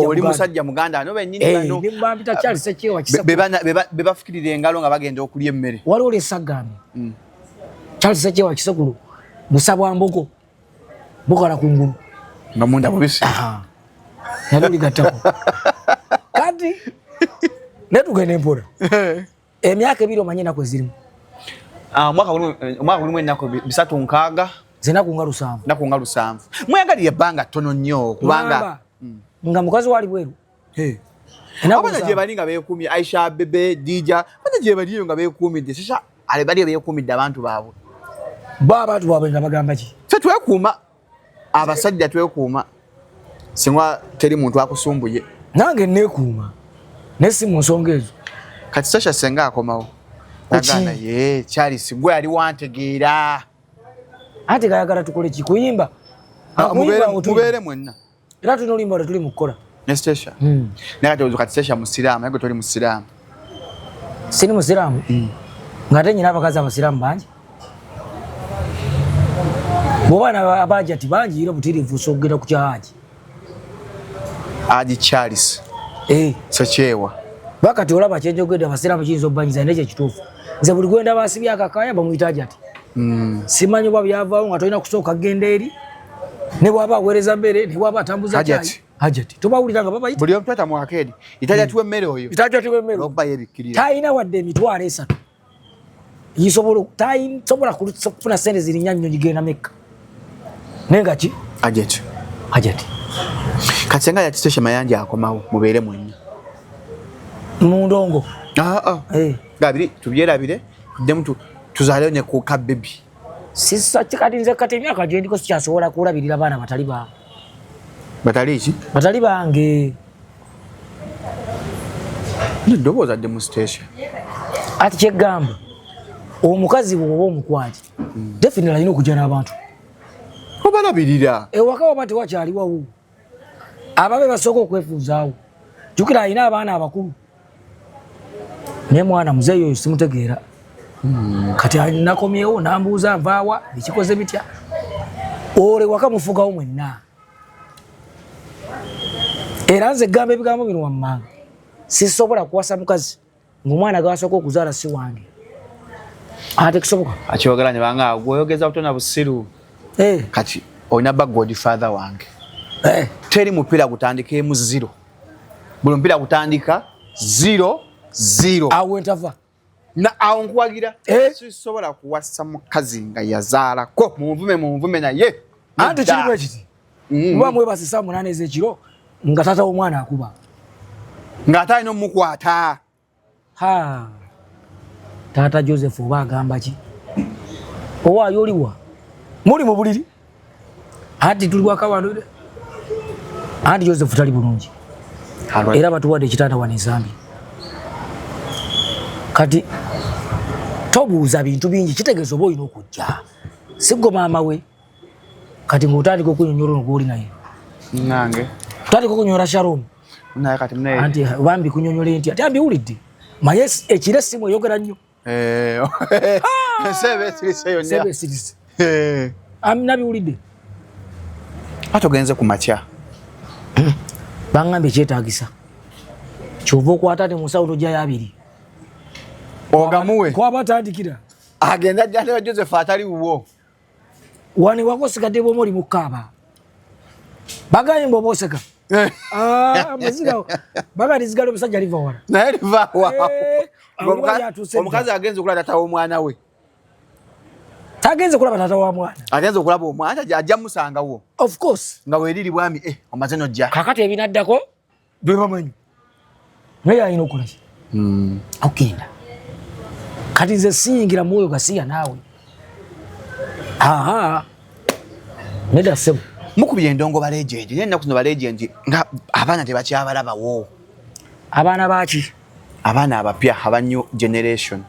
oli musajja muganda no bennyini bano nimbambita Charles Sekyewa kisa be bafukirira engalo nga bagenda okulya emmere waliwo lesaggambe Charles Sekyewa kisokulu busabwa mbogo bukola kungulu nga munda bubisi naluli gattako kati netugenda empola emyaka 2 omanyi ennaku ezirimu omwaka gulimu ennaku 3 zenaku nga 7 naku nga 7 mweyagalira ebbanga ttono nnyo kubanga nga mukazi wali bweru abana gye bali nga beekuumye Aisha Bebe Dija abana gye bali nga beekuumidde sisa ale bali beekuumidde abantu baabwe abantu baabwe nga bagamba ki ffe twekuuma abasajja twekuuma singa teri muntu akusumbuye nange neekuuma naye si mu nsonga ezo kati Sasha senga akomawo nagana ye Charles gwe ali wantegeera anti kayagala tukole ki kuyimba mubeere mwenna era tulina olimba tuli mu kukola Nestation. Nakati ozuka station musiramu, yego toli musiramu. Sini musiramu. Ngate nyina abakazi abasiramu bangi. Bobana abaji ati bangi ira butirivu sogera ku kyaji. Aji Charles. Sochewa. Bakati olaba kyenjogedde abasiramu kiyinza obbanyiza n'ekyo kituufu. Nze buli gwenda basibi akakaya bamuyitaji ati. Simanyi bwa byavaawo nga tolina kusooka genda eri. Ne bwaba aweereza mmere, ne bwaba atambuza caayi. Hajati. Tobawuliranga baba yita. Buli omu tweta mu akeedi. Itaja tuwe mmere oyo. Itaja tuwe mmere. Lobba yebikkirira. Tayina wadde emitwalo 3. Yisobola tayinsobola kufuna sente zirinya nnyo gigenda mekka. Nenga ki? Hajati. Hajati. Katsenga ya station mayanja akomawo mubeere mwenna. Mundongo. Gabiri tubyerabire demu tuzaale ne ku ka baby. Sisa kikati nze kati emyaka gye ndiko sikyasobola kulabirira baana batali ba. Batali ki? Batali bange. Ndowooza demu station. Ati kyegamba omukazi bw'oba omukwaji definitely alina okujja n'abantu. Obalabirira. Ewaka wabati wakyaliwawo. Ababe basooka okwefuuzaawo. Jjukira alina abaana abakulu. Ne mwana muzeeyi oyo simutegeera. Kati nakomyewo nambuuza nvaawa ekikoze bitya. Ole waka mufugawo mwenna. Era nze gamba ebigambo bino wammanga. Sisobola kuwasa mukazi ng'omwana gwasooka okuzaala si wange. Ate kisoboka. Akyogera ne banga gwoyogeza butona busiru. Kati olina godfather wange. Teri mupiira gutandikeemu 0. Buli mupiira gutandika 0-0. Awo entava. Na awo nkuwagira. Sisobola kuwasa mukazi nga yazaalako munvume naye. Anti kirimu ekiti. Muba mwebase saa 8 ez'ekiro nga taata w'omwana akuba. Nga ate alina omukwata. Taata Joseph oba agamba ki? Owaayo oliwa? Muli mu buliri? Anti tuli waka wano. Anti Joseph tali bulungi. Era batuwadde ekitanda wano ensambi. Kati tobuuza bintu bingi kitegeeza oba olina okujja. Siggo maama we. Kati ng'otandika okunyonyola ono gw'oli naye. Nange. Otandika okunyonyola Shalom. Naye kati munaye. Anti bambi kunyonyola enti. Ati ambiwulidde. Manye ekiro essimu eyogera nnyo. Sebe sirise yonna. Sebe sirise. Nabiwulidde. Ate ogenze ku makya. Bangambye ekyetaagisa. Kyova okwata ate mu nsawo tojjayo 2. Ogamuwe. Kwaba atandikira. Agenda ajja Joseph atali wuwo. Wani wako sigadde bw'omu oli mu kkaaba. Baganye mbu oba oseka. Amaziga bagani zigala omusajja liva wala. Naye liva wala. Omukazi agenze okulaba taata w'omwana we. Tagenze kulaba taata wa mwana. Agenze okulaba omwana ajja musangawo. Of course. Nga weeriri bwami omaze n'ojja. Kakati ebinaddako bwe bamanyi. Naye alina okukola ki? Okugenda. Kati nze siyingira mwoyo gasiya naawe. Nedda ssebo. Mukubye endongo ba legend. Naye ennaku zino ba legend nga abaana tebakyabalabawo. Abaana baki? Abaana abapya aba new generation.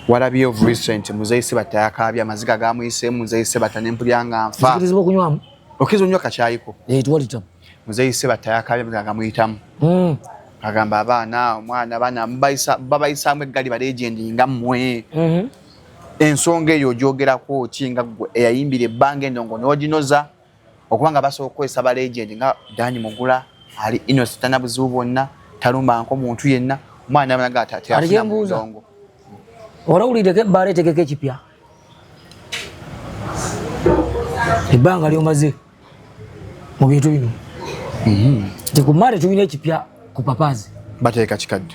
Walabye of recent Muzeeyi Ssebatta yakaabya amaziga gamuyiseemu Muzeeyi Ssebatta n'empulyanga nfa. Zikirizibwa okunywamu? Okiza onywa kakyayiko. Tuwalitamu. Muzeeyi Ssebatta yakaabya amaziga gamuyitamu. Agamba abaana omwana abaana babayisaamu eggali ba legend nga mmwe. Ensonga eyo ogyogerako ki nga eyayimbira ebbanga endongo n'oginoza okubanga basobola okukozesa ba legend nga Dani Mugula ali innocent na buzibu bwonna talumba nko muntu yenna omwana abanaga atate afuna ndongo. Olawulireko ebbaala etegeka ekipya. Ebbanga lyomaze mu bintu bino. Tekumaale tulina ekipya ku papaazi. Bateeka kikadde.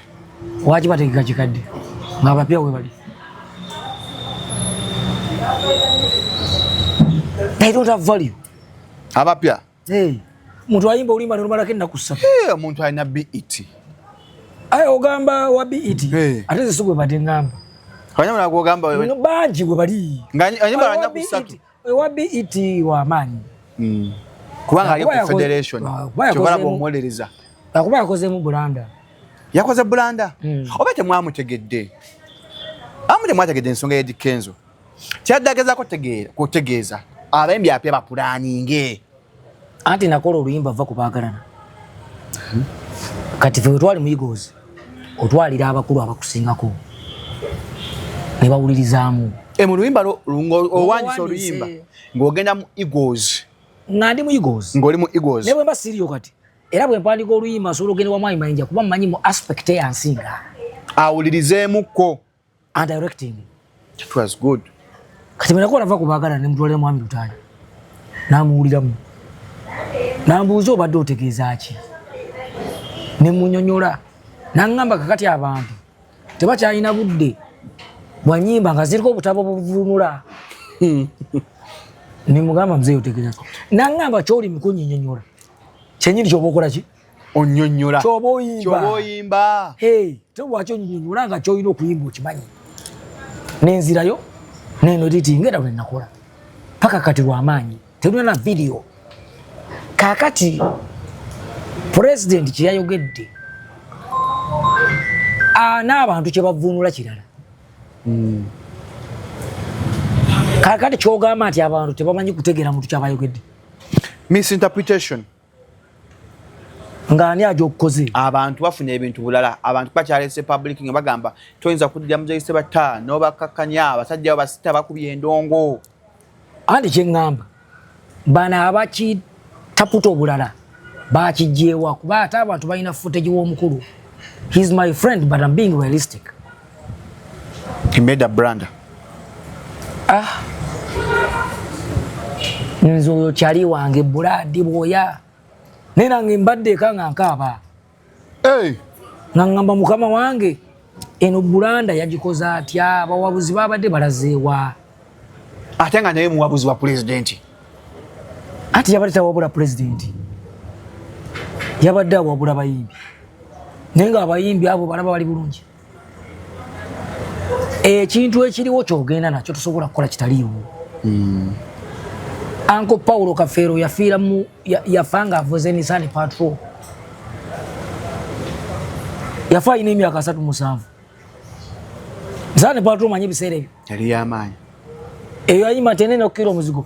Waki bateeka kikadde? Ng'abapya we bali. They don't have value. Abapya? Muntu ayimba olimba n'olumalako ennaku 3. Omuntu alina BET. Ogamba wa BET. Ate ze si gwe badde ngamba. Abanyamala gw'ogamba wewe. Bangi gwe bali. Abanyamala alina ku 3. Wa BET w'amaanyi. Kubanga ali ku Federation. Kyobala bw'omuwolereza. Akuba yakozeemu bulanda. Yakoze bulanda? Oba temwamutegedde. Temwategedde ensonga y'Eddy Kenzo. Kyaddageza kutegeeza abayimbi apya bapulaaninge. Anti nakola oluyimba va ku baagalana. kati fe twali mu Eagles otwalira abakulu abakusingako ne bawulirizaamu mu luyimba owanyisa oluyimba ng'ogenda mu Eagles ng'andi mu Eagles ng'oli mu Eagles ne bwe mba siriyo kati era bwe mpandika oluyimba nsobola ogenda wa Mwami Mayinja kuba mmanyi mu aspect eyansinga awulirizeemukko and directing. That was good. Kati mwenako nava kubagala ne mutwalira Mwami Lutaaya n'amuwuliramu n'ambuuza obadde otegeeza ki ne munyonyola n'aŋŋamba kakati abantu tebakyalina budde bwa nnyimba nga ziriko obutabo buvunula ne mugamba muzeeyi otegeeza ki n'aŋŋamba ky'oli mu kunnyonnyola kyennyini ky'oba okola ki onnyonnyola ky'oba oyimba tewaki onnyonnyola nga ky'olina okuyimba okimanyi n'enzirayo neno editing era bwe nakola paka kati lw'amaanyi teruna na video kakati president kye yayogedde n'abantu kye bavunula kirala kakati ky'ogamba nti abantu tebamanyi kutegeera muntu kyabayogedde misinterpretation ng'ani agy'okukoze abantu bafuna ebintu bulala abantu bakyalese public nga bagamba toyinza kuddira muzeyise batta n'obakakkanya abasajja basita bakubye endongo andi kye ŋŋamba bano abakitaputa obulala bakijjeewa kuba ate abantu balina footage w'omukulu. He's my friend but I'm being realistic. He made a brand. Nze oyo kyali wange Buladi bwoya nena ngembadde eka nga nkaaba nga ngamba mukama wange eno Bulanda yagikoza atya abawabuzi babadde balazeewa ate nga naye muwabuzi wa president ati yabadde tawabula president yabadde awabula bayimbi naye nga abayimbi abo balaba bali bulungi ekintu ekiriwo kyogenda nakyo tosobola kukola kitaliiwo. Uncle Paulo Kafero yafanga avuze Nissan Patrol yafa ine emyaka 37 Nissan Patrol manyi biseera ebyo yali y'amaanyi eyo ayima tenene okukira omuzigo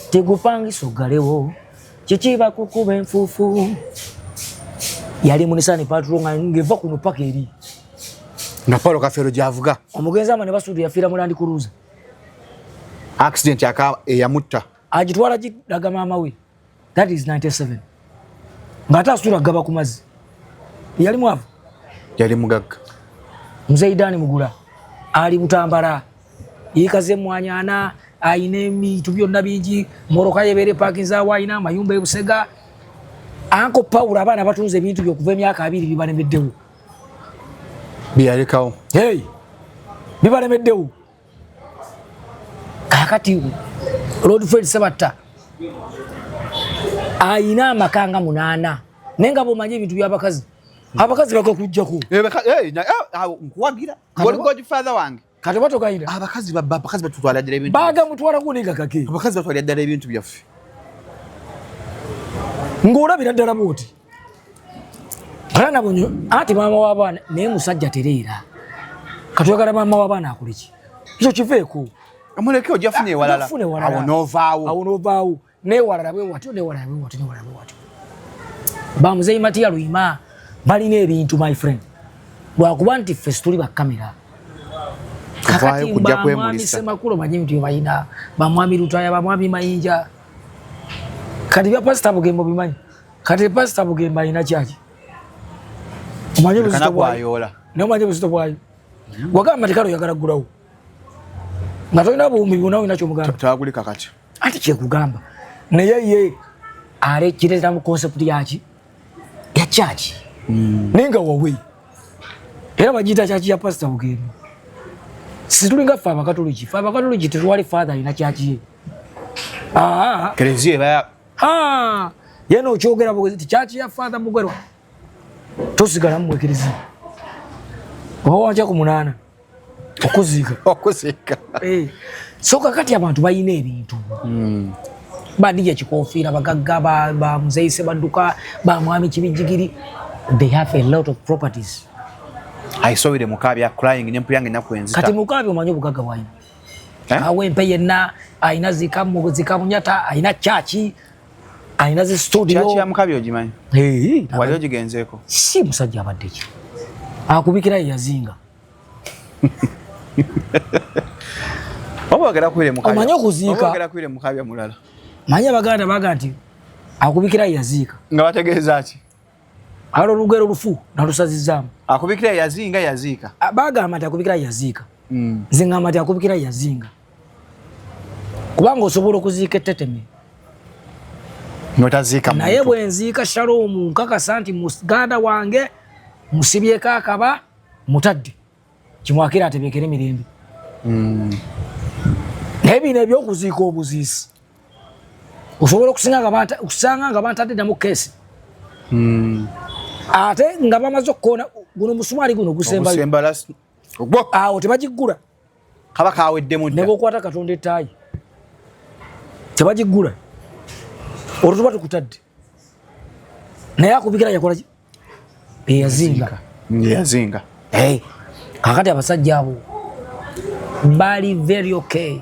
tegupangiso galewo kikiba kukuba enfuufu yali mu Nissan Patrol nga ngeva kuno paka eri nga Paulo Kafero gy'avuga omugenzi ama ne basuudu yafiira mu Land Cruiser accident eyamutta agitwala gidaga maama we. That is 97 ng'ate asula gaba ku mazzi yali mwavu yali mugagga Muzeidani Mugula ali Butambala yikaze mwanyana ayina ebintu byonna bingi moroka yebere parkinza wayina amayumba ebusega Uncle Paulo abaana batunze ebintu by'okuva emyaka 2 bibalemeddewo byalekawo bibalemeddewo kakati Rodfred Sabatta ayina amakanga 8 nenga bomanyi ebintu by'abakazi abakazi bakakujjako nkuwagira oli godfather wange kati batogayira abakazi batutwala ddala ebintu baga mutwala kuninga kake abakazi batwala ddala ebintu byaffe ng'olabira ddala bwoti abaana bonyo ati maama w'abaana naye musajja tereera katwagala maama w'abaana akoleki ekyo kiveeko amuleke ojafune ewalala awo novaawo newalala bwe watyo bamuzeeyi Matiya Luyima balina ebintu my friend lwakuba nti ffe tuli bakamera kakati bamwami Ssemakulu manyi ebintu byebalina bamwami Lutaaya bamwami Mayinja kati bya Pastor Bugembo bimanyi kati Pastor Bugembo alina kyaki omanyi buzito bwayo nomanyi buzito bwayo wagamba tekalo yagala gulawo nga tolina buwumbi bwonna olina kyomugamba tawaguli kakati ati kyekugamba naye ye alekireeta mu concept yaki ya church naye nga wawe era bagiyita church ya Pastor Bugembo situlinga ffe abakatoliki tetwali father alina church ye kereziya ye nookyogera ti church ya father Mugerwa tosigala mu ekereziya oba wankya ku 8 okuziika so kakati abantu balina ebintu badija kikofiira bagagga ba Muzeeyi Ssebadduka ba Mwami Kibijjigiri they have a lot of properties. aisowire mukabya crying nempyange nakwenzita kati mukabya omanyi obugagga bwayina awempe yenna ayina zikamunyata ayina chachi Alina ze studio. Chachi ya mukabyo jimanyi. Wali ogigenzeko. Si musajja abadde ki. Akubikira yazinga. Obogera kwire mukabyo. Omanyi okuziika. Obogera kwire mukabyo mulala. Manya baganda baga nti akubikira yaziika. Nga bategeeza ki? Alo lugero lufu nalusazizaamu. Akubikira yazinga yaziika. Bagamba nti akubikira yaziika. Zingamba nti akubikira yazinga. Kubanga osobola okuziika etteteme. Notaziika muntu. Naye bwenziika Shalom nkakasa nti muganda wange musibyeko akaba mutadde. Kimwakira atebeekera emirembe. Naye bino ebyokuziika obuziisi. Osobola okusanga nga bantadde ddamu keesi. Ate nga bamaze okkoona guno musumaali guno gusembayo. Awo tebagiggula. Kaba kaweddemu dda. Ne bw'okwata Katonda ettaayi. Tebagiggula. Olwo tuba tukutadde. Naye akubikira yakola ki? Yazinga. Yazinga. Kakati abasajja abo bali very okay.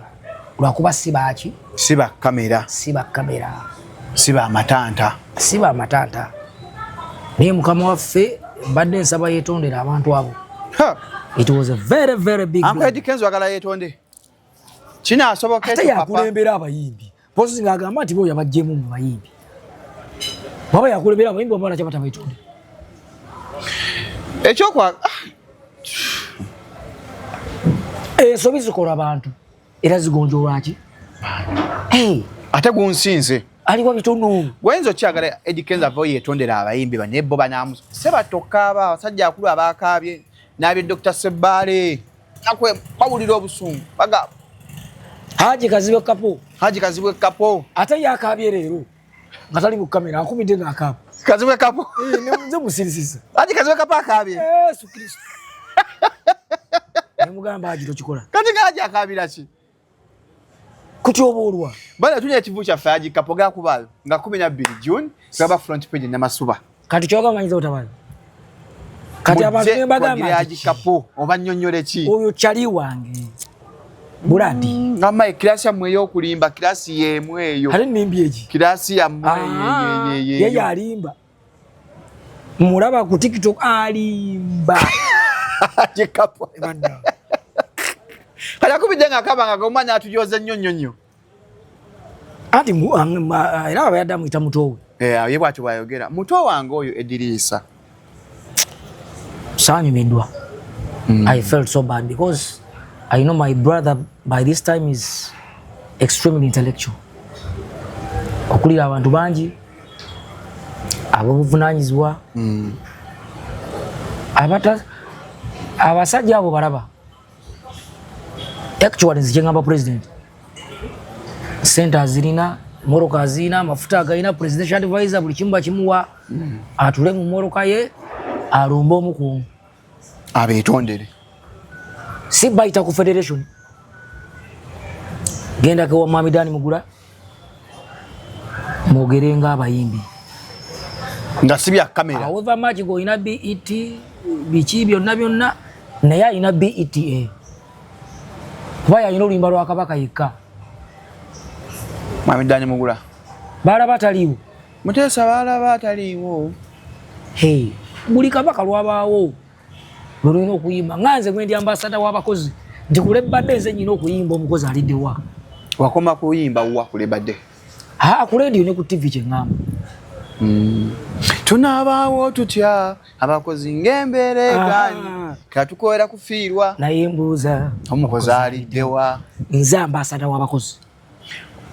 Lwakuba sibaki? Siba kamera. Siba kamera. Siba amatanta. Siba amatanta. Naye Mukama waffe badde nsaba yeetondera abantu abo. It was a very, very big Uncle Eddie Kenzo agala yeetonde. Kina asoboka ate yakulembera abayimbi. Pozi ngagamba nti bo yabajjemu mu bayimbi. Baba yakulembera abayimbi bamala kyabata beetonde. Ekyokwa ensobi zikola abantu era zigonjoolwa ki? Ate gunsinze. Aliwa bitono. Gwenzo kyagala Eddie Kenzo avo yeetondera abayimbi bane bo banamu. Seba tokaba abasajja akulu abakaabye nabi Dr. Sebale. Nakwe bawulira obusungu. Baga Haji Kazibe Kapo. Haji Kazibe Kapo. Ate yakabye leero. Ngatali mu kamera akumide ngakabo. Kazibe Kapo. Nze musirisisa. Haji Kazibe Kapo akabye. Yesu Kristo. Nemugamba ajiro kikola. Kati ngaji akabira ki? Kutyobolwa. Bana tulya ekivu kya Haji Kapo gakubala nga 12 June ngaba front page na masuba. Kati kyoga manyiza otabala. Kati abantu nebagamba Haji Kapo oba nnyonnyole ki? Oyo chali wange. Bulandi. Ngamba klasi ya mweyo kulimba klasi ye mweyo. Kale nimbi eji. Klasi ya mweyo ye. Yeye alimba. Mulaba ku TikTok alimba. Haji Kapo. Ebanda. Kala kubidenga kabanga gomanya atujoza nnyonnyonyo. Ati era abayadda muita mutowe. Ye bwatu bayogera. Muto wange oyo Edirisa. Sanyumidwa. I felt so bad because I know my brother by this time is extremely intellectual. Okulira abantu bangi abobuvunanyizibwa abasajja abo balaba actually nzijengamba president center zirina moroka zina mafuta agayina presidential advisor buli kimba kimuwa atule mu moroka ye alumba omukumu abeetondere si baita ku federation genda ko Mamidani Mugula mogerenga abayimbi nga sibya kamera however much go ina BET bichi byonna naye ina BETA waya ino limba lwa kabaka yekka Mamidani Mugula bala bataliwo mutesa bala bataliwo buli kabaka lwabaawo lulina okuyimba nganze gwendi ambassador w'abakozi ndi kulebadde nze nyina okuyimba omukozi alidde wa wakoma kuyimba wa kulebadde ku radio ne ku TV kyengamba tunabaawo tutya abakozi ng'embeere gani katukoera kufiirwa naye mbuuza omukozi alidde wa nze ambassador w'abakozi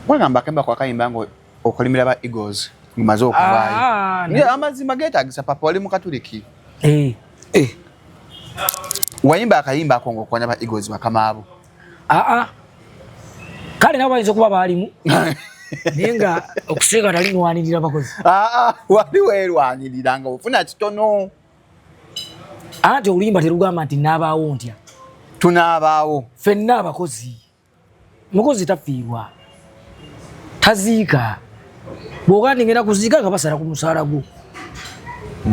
wagamba kemba kwa kayimba ngo okulimira ba Eagles ngumaze okuvaayo amazima geetagisa papa oli mu Katuliki wayimba akayimba akongo kwa nyaba Eagles bakamaabo kale nabo bayinza kuba baalimu nenga okuseeka tali nwanirira abakozi wali weerwanirira nga ofuna kitono ate olimba terugamba nti naabaawo ntya tunaabaawo ffenna abakozi mukozi tafiirwa taziika bw'ogandi ngenda kuziika nga basala ku musaala gwo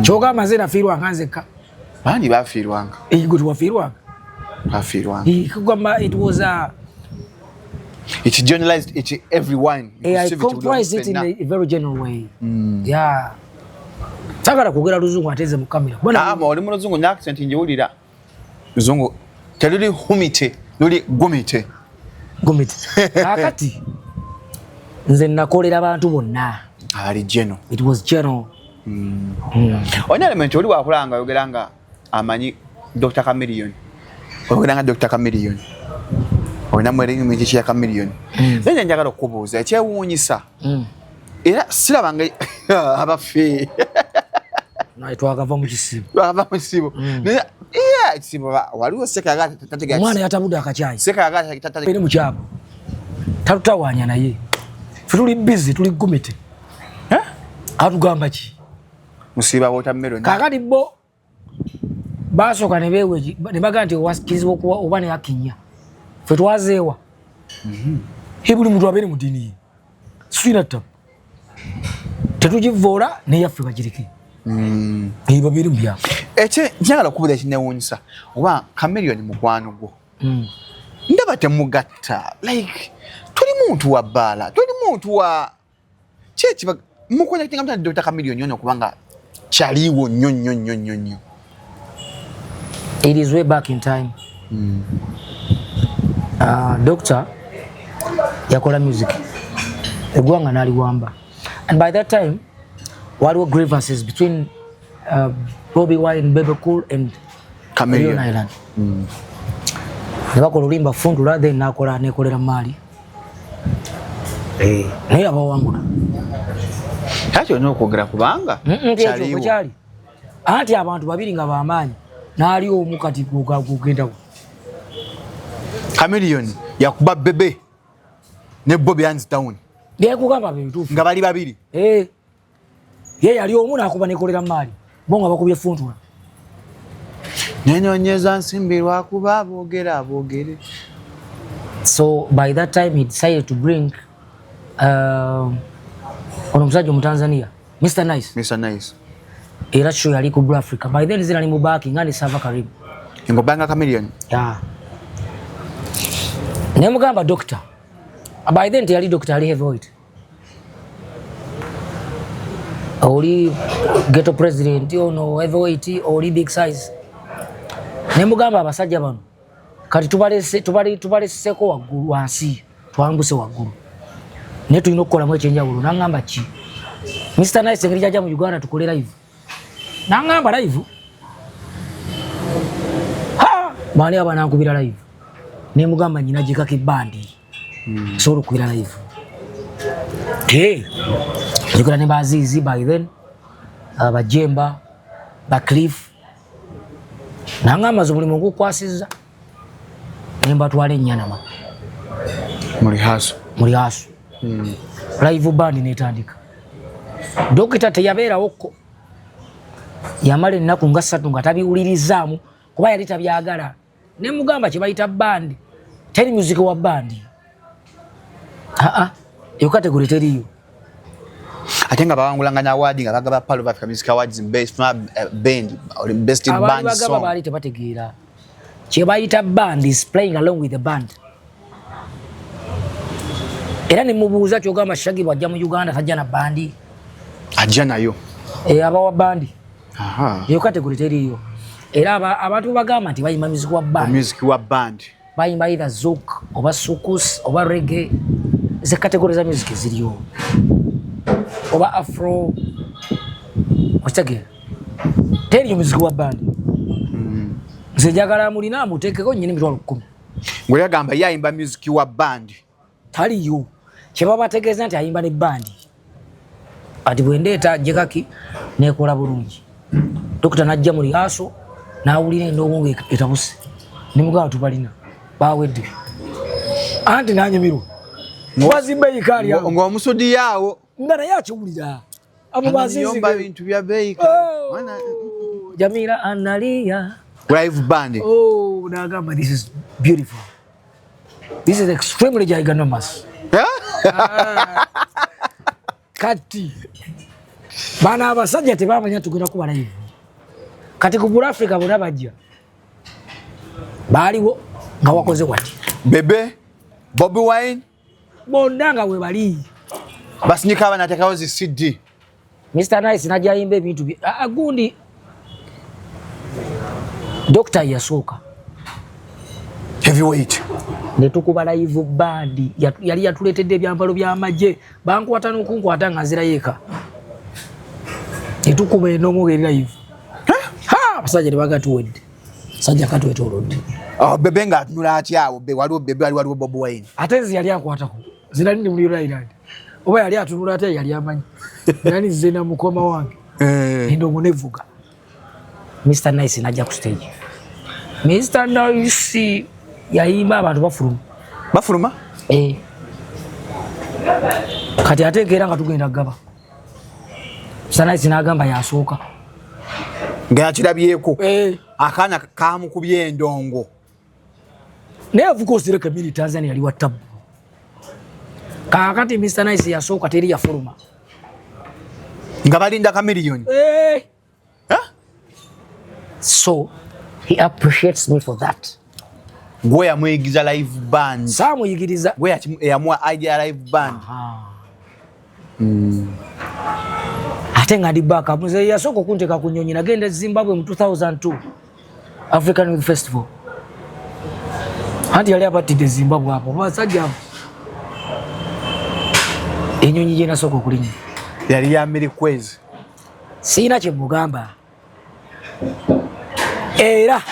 kyogamba nze nafiirwa nga nzekka bandi bafiirwanga gwe tuwafiirwanga bafiirwanga kugamba it was It's generalized, it's everyone. I comprise it in a very general way. Yeah. Sagala kugera luzungu ateze mu kamera. Bwana oli mu luzungu na accent njewulira. Luzungu teluli humite, luli gumite. Gumite. Akati nze nakolera abantu bonna. Ali general. It was general. One element oli wakulanga yogeranga amanyi Dr. Chameleone. Yogeranga Dr. Chameleone. Ona mweringi mwikichi ya Chameleone. Nze njagala okubuuza ekyewuunyisa. Era sirabanga abafe. Naitwa akava mu kisibo. Akava mu kisibo. Kisibo waliwo sekagata tategeka. Omwana yatabuda akachayi. Sekagata tategeka. Pene mu kyabo. Tatutawanya naye. Tuli busy, tuli gumite. Atugamba ki? Musiba watermelon. Kakati bo basoka ne bewe ne baga nti wasikizwa kuwa obane akinya. Fe twazeewa. Hebuli muntu abere mudini. Sina tap. Tetujivora ne yaffe bagiriki. Babiri mbya. Eche njagala kubuda kinewunyisa. Oba Chameleone mukwano gwo. Ndaba temugatta. Like tuli muntu wa bala, tuli muntu wa chechi mukonya kinga mtani Dr. Chameleone nyono kubanga chaliwo nyonyo. It is way back in time. Doctor yakola music. Egwanga nali wamba. And by that time waliwo grievances between Bobby Wine, Bebe Cool and Chameleone Island. Nebakola olimba fundula then nakola nekolera mali. Naye abawangula. Kati no kwogera kubanga chaliwo. Chali. Anti abantu babiri nga bamanyi. Nali omu kati kugenda. Chameleone yakuba Bebe ne Bobby Hands Down. Ndiye kugamba bintufu. Nga bali babiri. Ye yali omu nakuba nekolera mali. Bonga bakubye fundula. Nenyonyeza nsimbirwa kuba boogere. So by that time he decided to bring omusajja mu Tanzania, Mr. Nice. Era show yali ku Blue Africa. By then zina ni mubaki ngani sava karibu. Ngobanga Chameleone. Yeah. Nemugamba doctor. By then yali doctor ali heavyweight. Oli ghetto president ono heavyweight oli big size. Nemugamba abasajja bano kati tubaleseko waggulu wansi twambuse waggulu. Ne tulina okukola mu ekyenjawulo nangamba ki Mr. Nice engeri jaja mu Uganda tukole live nangamba live mali abana nkubira live ne mugamba nyina jikake bandi solo kubira live jikola ne bazizi by then abajemba ba Cliff nangamba zo mulimu gukwasiza nemba twale nyanama muri haso live band netandika dokita teyabera okko yamale ennaku nga 3 nga tabiwulirizaamu kuba yali tabyagala ne mugamba kye bayita band teri music wa band yo category teriyo ate nga bawangulanganya award nga bagaba Palo of Africa Music Awards best band or best band song abali bali tebategeera kye bayita band is playing along with the band. Era ne mubuuza kyogamba Shaggy bwajja mu Uganda tajja na bandi. Ajja nayo. Abawa bandi. Yo category teriyo. Era abantu bagamba nti bayimba music wa band. Music wa band. Bayimba either zouk oba soukous oba reggae. Ze category za music ziriyo. Oba afro. Otage. Teriyo music wa band. Nzejagala mulina mutekeko nnyini mitwalo 10. Ngwe yagamba yayimba music wa band. Taliyo. Cheba bategeza nti ayimba ne bandi. Ati bwendeeta jekaki nekola bulungi. Dokita najja muri aso nawulira ndobonge etabuse. Nimugaba tubalina. Bawedde. Anti nanyemiro. Wazimba yikali yawo. Ngo omusodi yawo. Ndana yakiwulira. Abo bazizi. Yomba bintu bya beika. Jamila analia. Live band. Nagamba this is beautiful. This is extremely gigantomous. Kati bana abasajja tebamanya tugenda kuba live. Kati ku Blue Africa bonna bajja. Baaliwo nga wakoze wati. Bebe, Bobby Wine, bonna nga we bali basinyika abanatekawo zi CD. Mr. Nice najja yimba ebintu gundi Dr. Yasooka Heavyweight ne tukuba live band yali yatuletedde ebyambalo by'amagye bankwata n'okunkwata nga nzira yeka ne tukuba enomo live basajja ne bagatuwedde sajja katwetolodde bebe nga atunula atyawo waliwo Bob Wine ate nzi yali akwatako zina ndi muri Island oba yali atunula ate yali amanyi nani zina mukoma wange ndo munevuga Mr. Nice najja ku stage Mr. Nice yayimba abantu bafuluma kati ategeera nga tugenda gaba Mr. Nice n'agamba yasooka nga yakirabyeko akaana kamukubye endongo naye avuga osireka mini Tanzania yali wa tabu kakati Mr. Nice yasooka teri yafuluma nga balinda ka million so he appreciates me for that gwe yamuyigiza live band samuyigiriza gwe yamuwa idea live band ate nga ndi baka muze yasooka okunteka ku nnyonyi nagenda Zimbabwe mu 2002 African Youth Festival anti yali abatidde Zimbabwe hapo basajja hapo enyonyi gye nasooka okulinya yali ya Amerikwezi siina kye mugamba era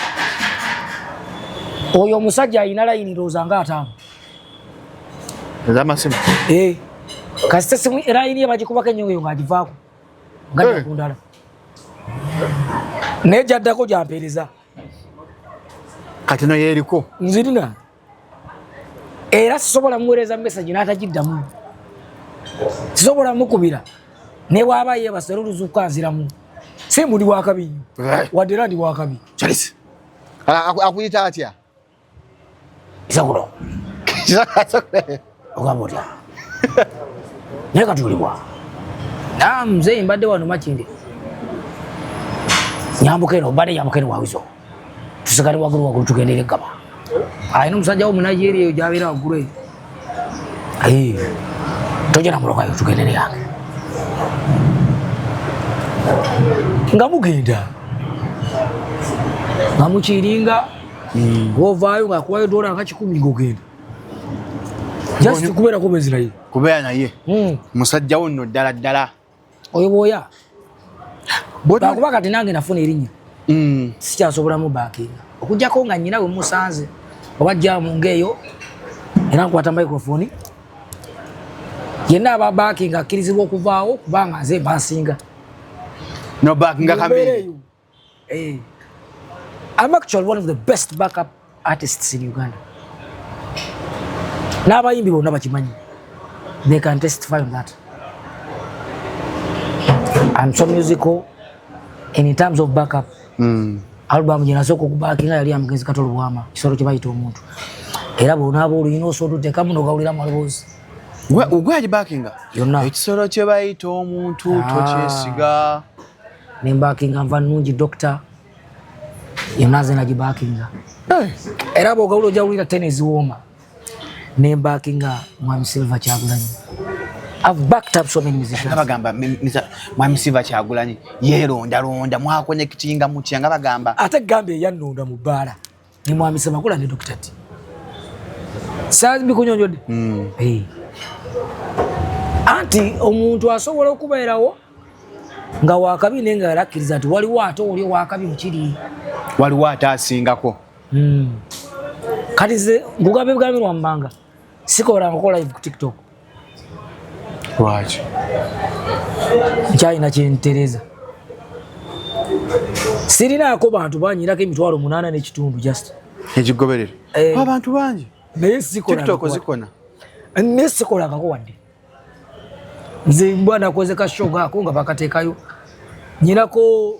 oyo omusajja alina layini ndowooza nga 5 ez'amasimu kasita simu layini ye bagikubako ennyo ng'agivaako nga ku ndala naye gyaddako gyampeereza kati no yeeriko nzirina era sisobola muweereza message n'atagiddamu sisobola mukubira ne bw'aba yeebasera oluzuuka anziramu si muli wakabi wadde era ndi wakabi Charles akuyita atya isakulo ogamba otya naye katulibwa mzee mbadde wano Makinde nyambukeno mbadde nyambukeno wawizo tusigale waggulu tugendere Gaba ayina omusajja wo mu Nigeria eyo gy'abeera waggulu eyo tojja namulokayo tugendere yange nga mugenda nga mukiringa wovaayo ng'akuwayo dola nga 10 ng'ogenda just kubeerako bezi naye kubeera naye musajja wo nno ddala oyo bwoya bakuba kati nange nafuna erinnya sikyasobolamu baakinga okugjako nga nnyina we musanze oba jamunga eyo era nkwata microphone yenna aba baakinga akkirizibwa okuvaawo kubanga nze bansinga no backinga kamere I'm actually one of the best backup artists in Uganda n'abayimbi bonna bakimanyi they can testify on that I'm so musical and in terms of backup album gye nasooka okubaakinga yali ya Mugenzi Katolo Bwama kisolo kye bayita omuntu era bonaaba oluyina osobola oteekamu n'ogawuliramu aloboozi gwe yagibaakinga ekisolo kye bayita omuntu tokyesiga nembaakinga nva nnungi Doctor yonna nze nagibaakinga era bw'ogawula ojawulira tene eziwooma nembaakinga Mwami Silver Kyagulanyi I've backed up so many musicians. Bagamba Mwami Silver Kyagulanyi yeeronda mwakonnekitinga mutya nga bagamba ate gambe yannonda mu bbaala ni Mwami Silver ne Dr. T saa bikunyonyodde anti omuntu asobola okubeerawo nga wakabi naye nga yalakkiriza nti waliwo ate oli wakabi mukiri waliwo ate asingako kati ze ngugambe bugambirwa mbanga sikola nkola live ku TikTok lwaki nkyalina kyentereza sirinaako bantu banyirako 8,000 n'ekitundu just ekigoberere abantu bangi naye sikola TikTok zikona naye sikolangako wadde nze mbwa nakoze kashoga ako nga bakateekayo nyinako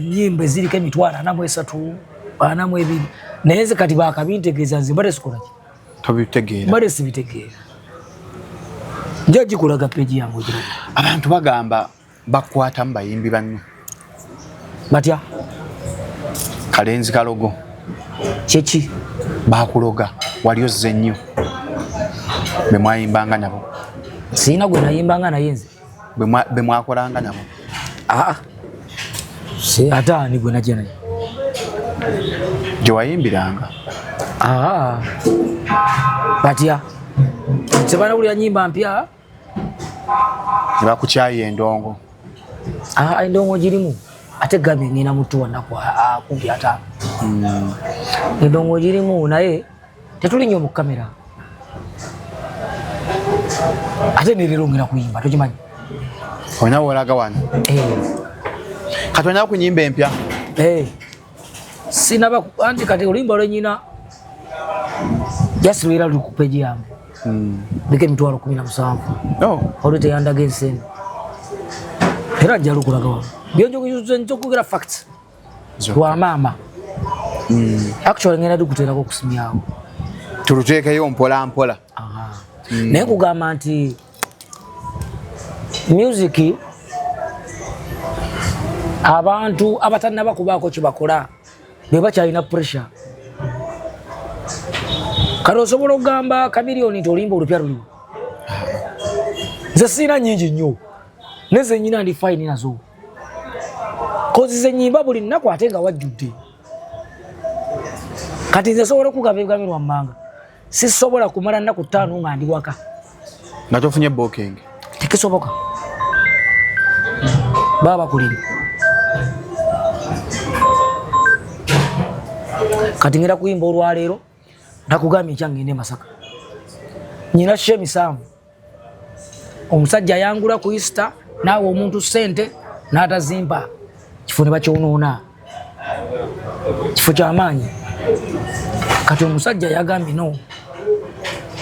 nyimbo eziriko 43 42 naye nze kati bakabintegeeza nze mbadde sikolaki tobitegeera mbadde sibitegeera nja gikulaga peegi yange ogira abantu bagamba bakwatamu bayimbi banno batya Kalenzi Kalogo kyeki bakuloga wali ozze nnyo Be mwayimbanga nabo. Sina gwe nayimbanga naye nze. Be mwakolanga nabo. Si ata ni gwe najja naye. Gye wayimbiranga. Batya. Sebana uli nyimba mpya. Niba kuchayi endongo. Endongo girimu. Ate gabe ngina mutu wanako kumbi ata. Endongo girimu naye tetuli nnyo mu kamera. Ate nirelongera kuyimba tokimanyi. Ona wolaga wano. Katonya kunyimba empya. Sina anti kati olimba lwenyina. Just wera lukupeji yangu. Bike mitwalo 17. Olute yandaga ensene. Era njalo kulaga wano. Byonjo kuyuze ntokugira facts. Kwa mama. Actually ngena dukuterako kusimyawo. Turutekeyo mpola mpola. Naye kugamba nti music abantu abatannaba kubaako kibakola be bakyalina pressure. Kale osobola okugamba Chameleone nti olimba olupya luliwo. Nze sina nyingi nnyo neze nyina ndi fine nazo kozi ze nyimba buli nnaku ate nga wajjudde. Kati nze sobola okugamirwa mmanga sisobola kumala nnaku 5 nga ndi waka nga tofunye booking. Tekisoboka baba kulini. Kati ngira kuyimba olwaleero nakugambye ekyange ngende Masaka. Nyina shemi Sam omusajja yangula ku Easter naawe omuntu sente n'atazimba kifo ne bakyonoona kifo ky'amaanyi. Kati omusajja yagambye no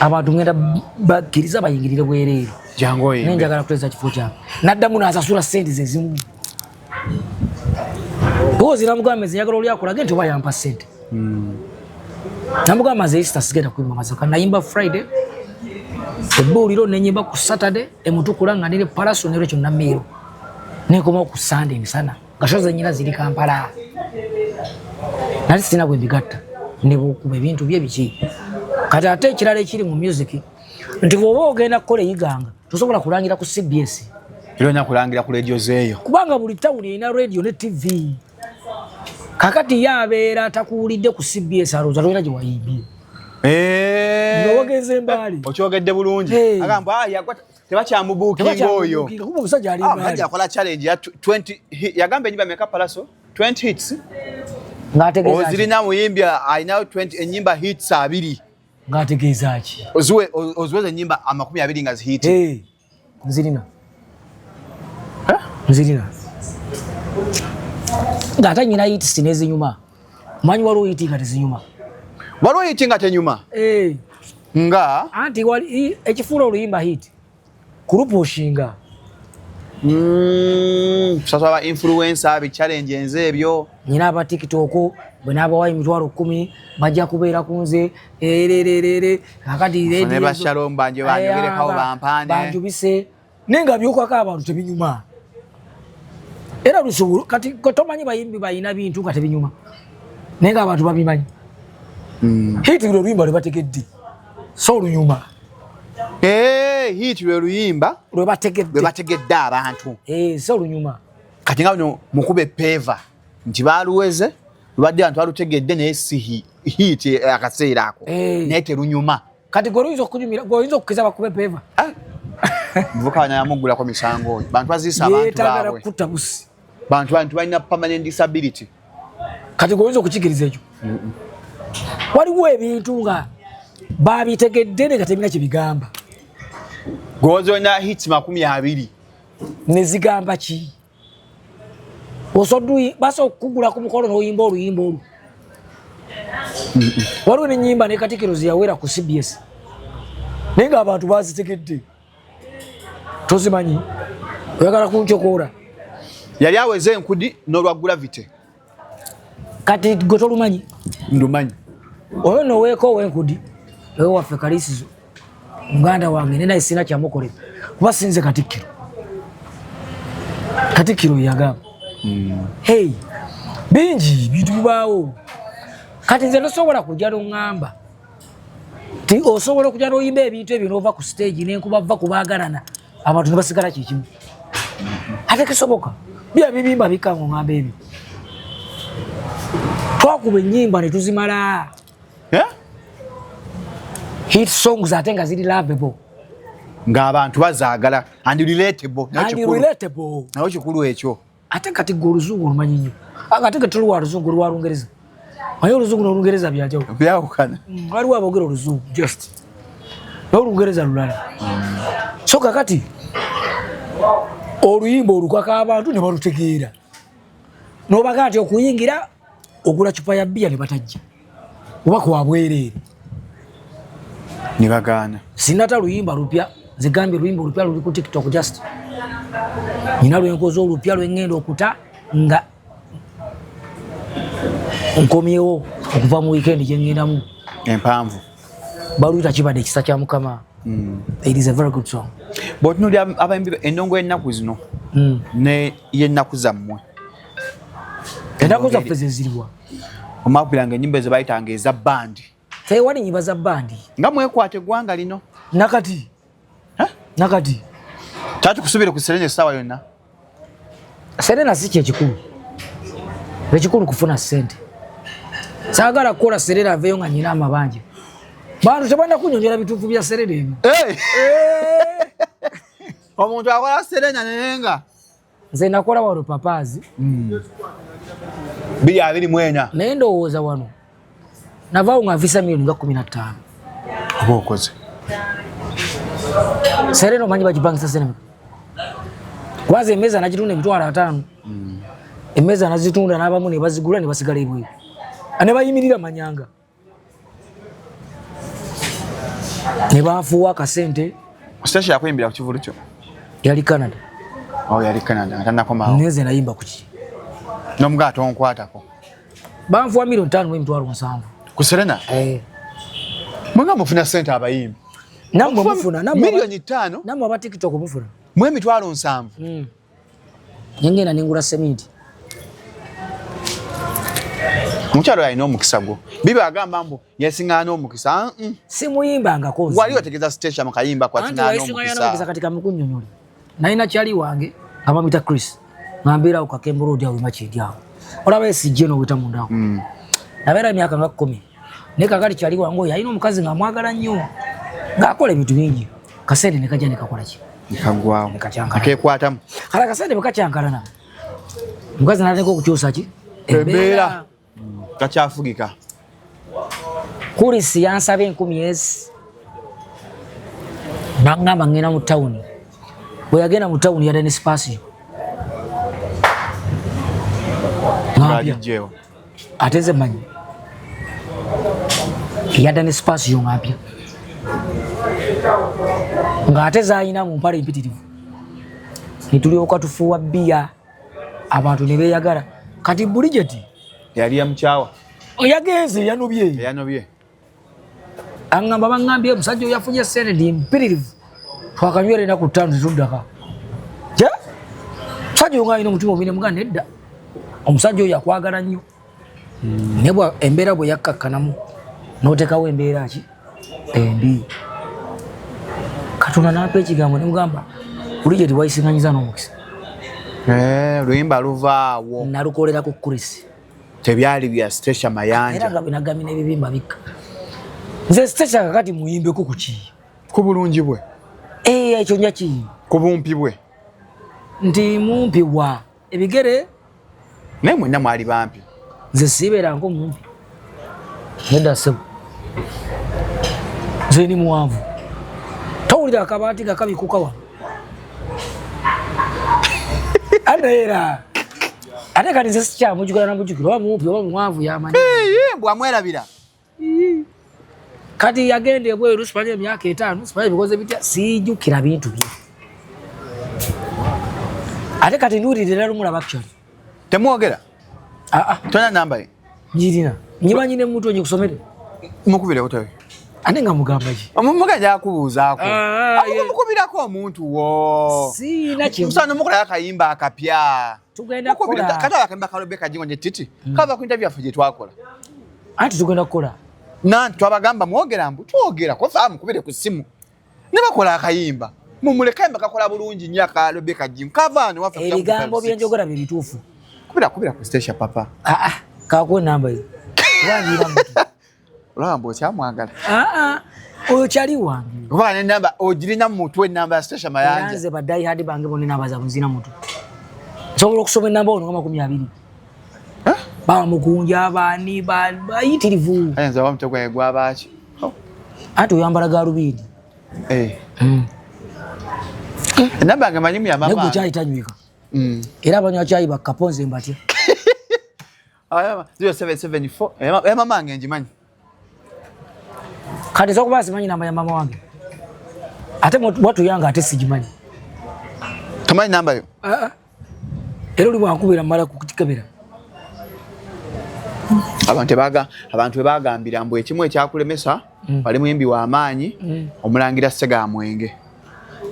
abantu ngenda bakkiriza bayingirire bwereere jangu oyo nenjagala kuteesa kifo kyange n'addamu n'asasula sente ze zimu. Bozi namugamba njagala oli akolaga nti oba yampa sente. Namugamba ze Easter sigenda kuyimba Masaka nayimba Friday ebbuuliro nenyimba ku Saturday emutukula nga nire Palaso nero kyo Namiro nekoma ku Sunday misana nga shoza nyina ziri Kampala. Nali sina bwe bigatta ne bukuba ebintu bye biki. Kati ate ekirala ekiri mu music nti bw'oba ogenda kukola eyiganga tosobola kulangira ku CBS. Ironya kulangira ku radio zeeyo kubanga buli tawuni erina radio ne TV. Kakati yabeera atakuwulidde ku CBS alowooza tolina gye wayimbye. Ng'owogeze mbali okyogedde bulungi agamba tebakyamubuukinga oyo kuba omusajja ali mbali ajja akola challenge ya 20 yagamba ennyimba meka Palaso 20 hits ng'ategeeza ozirina muyimbya alinayo 20 ennyimba hits 2 ng'ategeeza ki oziweza ennyimba 20 nga zihiti nzirina ng'ate nyina hits n'ezinyuma manyi waliwo hiti nga tezinyuma waliwo hiti nga tenyuma nga anti wali ekifuula oluyimba hiti kulupushinga sasa aba influencer abi challenge enze ebyo nyina aba TikTok bwe n'abawayi 10,000 bajja kubeera ku nze erererere akati radio ne Bashalom banje banyogereko bampane banjubise nenga byokako abantu tebinyuma era lusuubulu kati tomanyi bayimbi bayina bintu nga tebinyuma nenga abantu babimanyi. Hiti lwe luyimba lwe bategedde so lunyuma. Hiti lwe luyimba lwe bategedde abantu so lunyuma. Kati nga bino mukube peva nti baluweze lubadde abantu balutegedde naye si hiti akaseera ako naye terunyuma. Kati goyinza okukkiriza bakube peva muvuka banyamuggulako misango oyo bantu baziisa abantu baabwe bantu balina permanent disability. Kati goyinza okukikiriza ekyo waliwo ebintu nga babitegedde nga tebina kye bigamba. Gozona hits 20 ne zigamba ki osoddu basa okugula ku mukono n'oyimba oluyimba olwo. Waliwo n'ennyimba ne Katikkiro ziyawera ku CBS naye nga abantu bazitegedde tozimanyi oyagala kuncokoora. Yali aweze enkudi n'olwa gravity. Kati gwe tolumanyi? Ndumanyi. Oyo noweeko ow'enkudi ewe waffe Kalisizo muganda wange ne naye sina kyamukolera kuba sinze Katikkiro yagamba hey bingi bintu bibaawo. Kati nze tosobola kujja n'oŋŋamba ti osobola okujja n'oyimba ebintu ebyo n'ova ku stage n'enkuba va kubaagalana abantu ne basigala kikimu ate kisoboka bya bibimba bikango ngamba ebyo twakuba ennyimba ne tuzimala hit songs ate nga ziri lovable ng'abantu bazaagala and relatable nayo kikulu ekyo ate kati gwe oluzungu olumanyi nnyo ate ke tuli wa luzungu lwa Lungereza naye oluzungu n'Olungereza byajawulo byawukana waliwo aboogera oluzungu just naye Olungereza lulala so kakati oluyimba olukaka abantu ne balutegeera n'obaga nti okuyingira ogula cupa ya bbiya ne batajja oba kwabwereere ne bagaana sinata luyimba lupya zigambye luyimba olupya luli ku TikTok just nina lwenkoze olupya lwengenda okuta nga nkomyewo okuva mu weekend gyengendamu empanvu baluyita kibadde ekisa kya Mukama. It is a very good song. Bw'otunuulira abayimbi ennongo y'ennaku zino ne y'ennaku zammwe ennaku zaffe ze ziriwa omakubiranga ennyimba ze bayitanga eza bandi tewali nnyimba za bandi nga mwekwata eggwanga lino nakati tatukusubire ku Serena essaawa yonna Serena si kyekikulu ekikulu kufuna ssente saagala kukola Serena aveeyo nga nyina amabanja bantu tebalina kunyonyola bituufu bya Serena eno omuntu akola Serena naye nga nze nakola wano papaazi 224 naye ndowooza wano navaawo nga nvisa milioni nga 15 oba okoze Serena omanyi bagipangisa Serena kwanza emmeeza nagitunda $5,000 emmeeza nazitunda n'abamu ne bazigula ne basigala ebweru ne bayimirira manyanga ne bafuuwa akasente station yakuyimbira ku kivulu kyo yali Canada yali Canada atanakomawo neze nayimba kuki n'omugaa tonkwatako banfuwa $5,700 ku Serena mwenga mufuna sente abayimbi namwe mufuna milioni 5 namwe aba TikTok mufuna mwe $7,000 nyengena ningula sementi mukyalo yalina omukisa gwo bibi agamba mbu yasiŋŋaana omukisa simuyimbangako wali otegeza station mukayimba kwatiŋŋaana omukisa kati kamukunnyonnyola nalina kyali wange abamwita Chris ng'ambeerawo kakembo road awo emakindi awo olaba esijje n'oweta mundawo nabeera emyaka nga 10 naye kakati kyali wange oyo alina omukazi ng'amwagala nnyo ng'akola ebintu bingi kasente ne kajja ne kakola ki nekagwawo akekwatamu kala kasente bwe kakyankalana omukazi n'ateeka okukyusa ki embeera kakyafugika Chris yansaba 10,000 nangamba ngenda mu tawuni bwe yagenda mu tawuni yadda ne spasio ng'alijjeewo ate nze mmanyi yadda ne spasio ng'apya ng'ate zaalina mu mpale empitirivu ne tulyoka tufuuwa bbiya abantu ne beeyagala kati Bridget yali yamukyawa yagenze yanobye aŋŋamba baŋŋambye omusajja oyo yafunye ssente ndi mpitirivu twakanywera ennaku 5 tetuddaka omusajja oyo ng'alina omutima omubi ne muga nedda omusajja oyo akwagala nnyo naye embeera bwe yakkakkanamu n'oteekawo embeera ki embi Katonda n'ampa ekigambo ne mugamba Bridget wayisiŋŋanyiza n'omukisa luyimba luvaawo nalukolera ku Chris tebyali bya station mayanja era nga binagami n'ebibimba bikka nze station kakati muyimbeko ku ki ku bulungi bwe ekyo nja ki ku bumpi bwe nti mumpibwa ebigere naye mwenna mwali bampi nze siibeeranko mumpi nedda ssebo nze ni muwanvu towulira akabaati nga kabikuka wano anaera ate kati nze sikyamujjukira namujjukira oba mumpi oba muwanvu yamanyi bwamwerabira kati yagenda ebweru simanyi emyaka 5 simanyi bikoze bitya sijjukira bintu bye ate kati nduulirira lumulaba actually temwogera tona namba ye njirina nyimanyi ne muntu onyikusomere mukubireko tawe ate nga mugamba ki omumuganja akubuuzaako mukubirako omuntu wo siina musana mukola akayimba akapya tugenda kukola kata akayimba ka Rebecca Jingo ne Titi kava ku interview yaffe gye twakola anti tugenda kukola nantu abagamba mwogera mbu twogera ko faamu kubire ku simu ne bakola akayimba mumuleka imba kakola bulungi nyaka Rebecca Jim kavani wafa ebigambo byenjogera bibituufu kubira ku station papa kako namba yo wangira mtu Lambo kyamwagala oyo kyali wange kuba ne namba ogirina mutwe namba station mayanja yanze badai hadi bange bone namba za muzina mutu sobola okusoma namba ono kama 20 ba mukunja abani bayitirivu ayenza wamte kwa egwa abachi ati oyambala garubindi namba ngamanyimu ya mama nego chai tanywika era abanywa chai bakaponze mbatya ayama 0774 mama ngenjimanyi kati zokuba simanyi namba ya mama wange ate watu yanga ate sijimanyi tamanyi namba yo era oli bwakubira mala kukitabira abantu bagambira mbu ekimu ekyakulemesa bali muyimbi wa amaanyi omulangira Sega Mwenge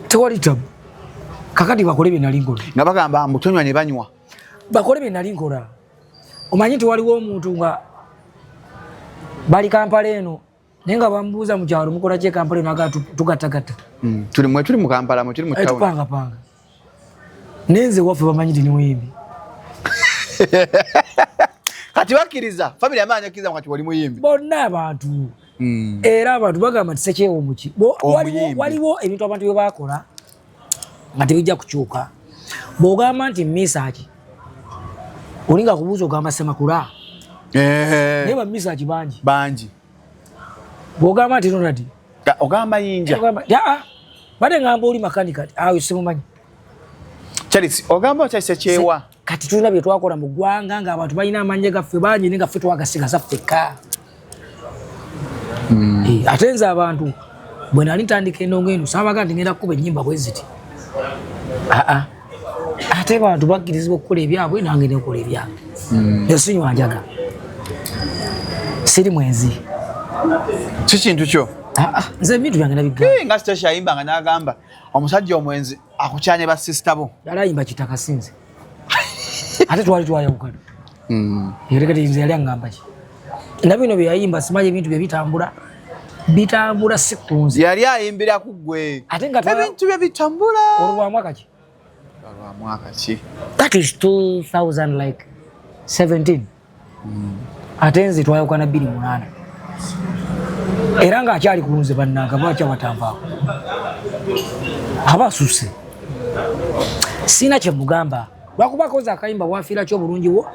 tewali tabu kakati bakole bye nalingola nga bagamba mbu tonywa ne banywa bakole bye nalingola omanyi tewaliwo omuntu nga bali Kampala eno nenga bambuuza mu kyalo mukola kye Kampala eno aga tugattagatta tuli mu Kampala tuli mu town panga nenze waffe bamanyi ndi muyimbi kati wakiriza family amaanyi akiriza kati wali muyimbi bonna abantu era abantu bagamba nti sekyewo muki waliwo ebintu abantu bye bakola nga tebijja kukyuka bw'ogamba nti misaki olinga kubuuza ogamba Semakula naye bamisaki bangi bw'ogamba nti nonadi ogamba yinja bade ngamba oli makanika awo simumanyi Charles ogamba kyase kyewa kati tulina bye twakola mu ggwanga ng'abantu balina amanye gaffe bangi ne gaffe twagasigaza ffekka ate nze abantu bwe nali ntandika eno ngendo saabaga nti ngenda kukuba ennyimba bwe ziti ate abantu bakkirizibwa okukola ebyabwe nange ne nkola ebyange esinywa njaga siri mwenzi si kintu kyo nze ebintu byange nabigamba nga Stasha ayimba nga n'agamba omusajja omwenzi akukyanye ba sister bo yali ayimba kitaka sinze ate twali twayawukana yerekati nze yali aŋŋamba ki nabino bye yayimba simanyi ebintu bye bitambula si kunze yali ayimbira ku ggwe ate nga ebintu bye bitambula olwamwaka ki that is 2017 ate nze twayawukana 28 era nga akyali kulunze bannanga bakyabatanvaako abasuse sina kyemugamba lwakuba koza akayimba bwafiira ky'obulungiwo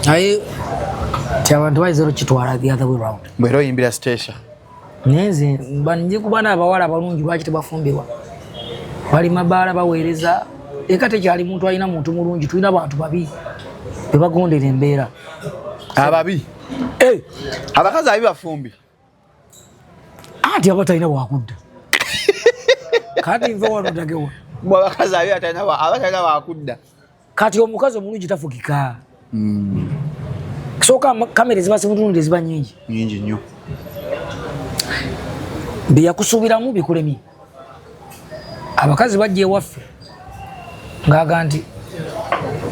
naye ti abantu bayizero kitwala the other way round bwera oyimbira Stasha nenze banjye kuba n'abawala abalungi lwaki tebafumbirwa bali mabaala baweereza eka tekyali muntu alina muntu mulungi tulina bantu babi bebagondera embeera ababi abakazi ababi bafumbi anti abatalina wakudda kati nva wano dagewa abakazi ababi abatalina wakudda kati omukazi omulungi tafugika soka kamera ziba zimutunde ziba nyingi nnyo byeyakusuubiramu bikulemye abakazi bajja ewaffe ngaaga nti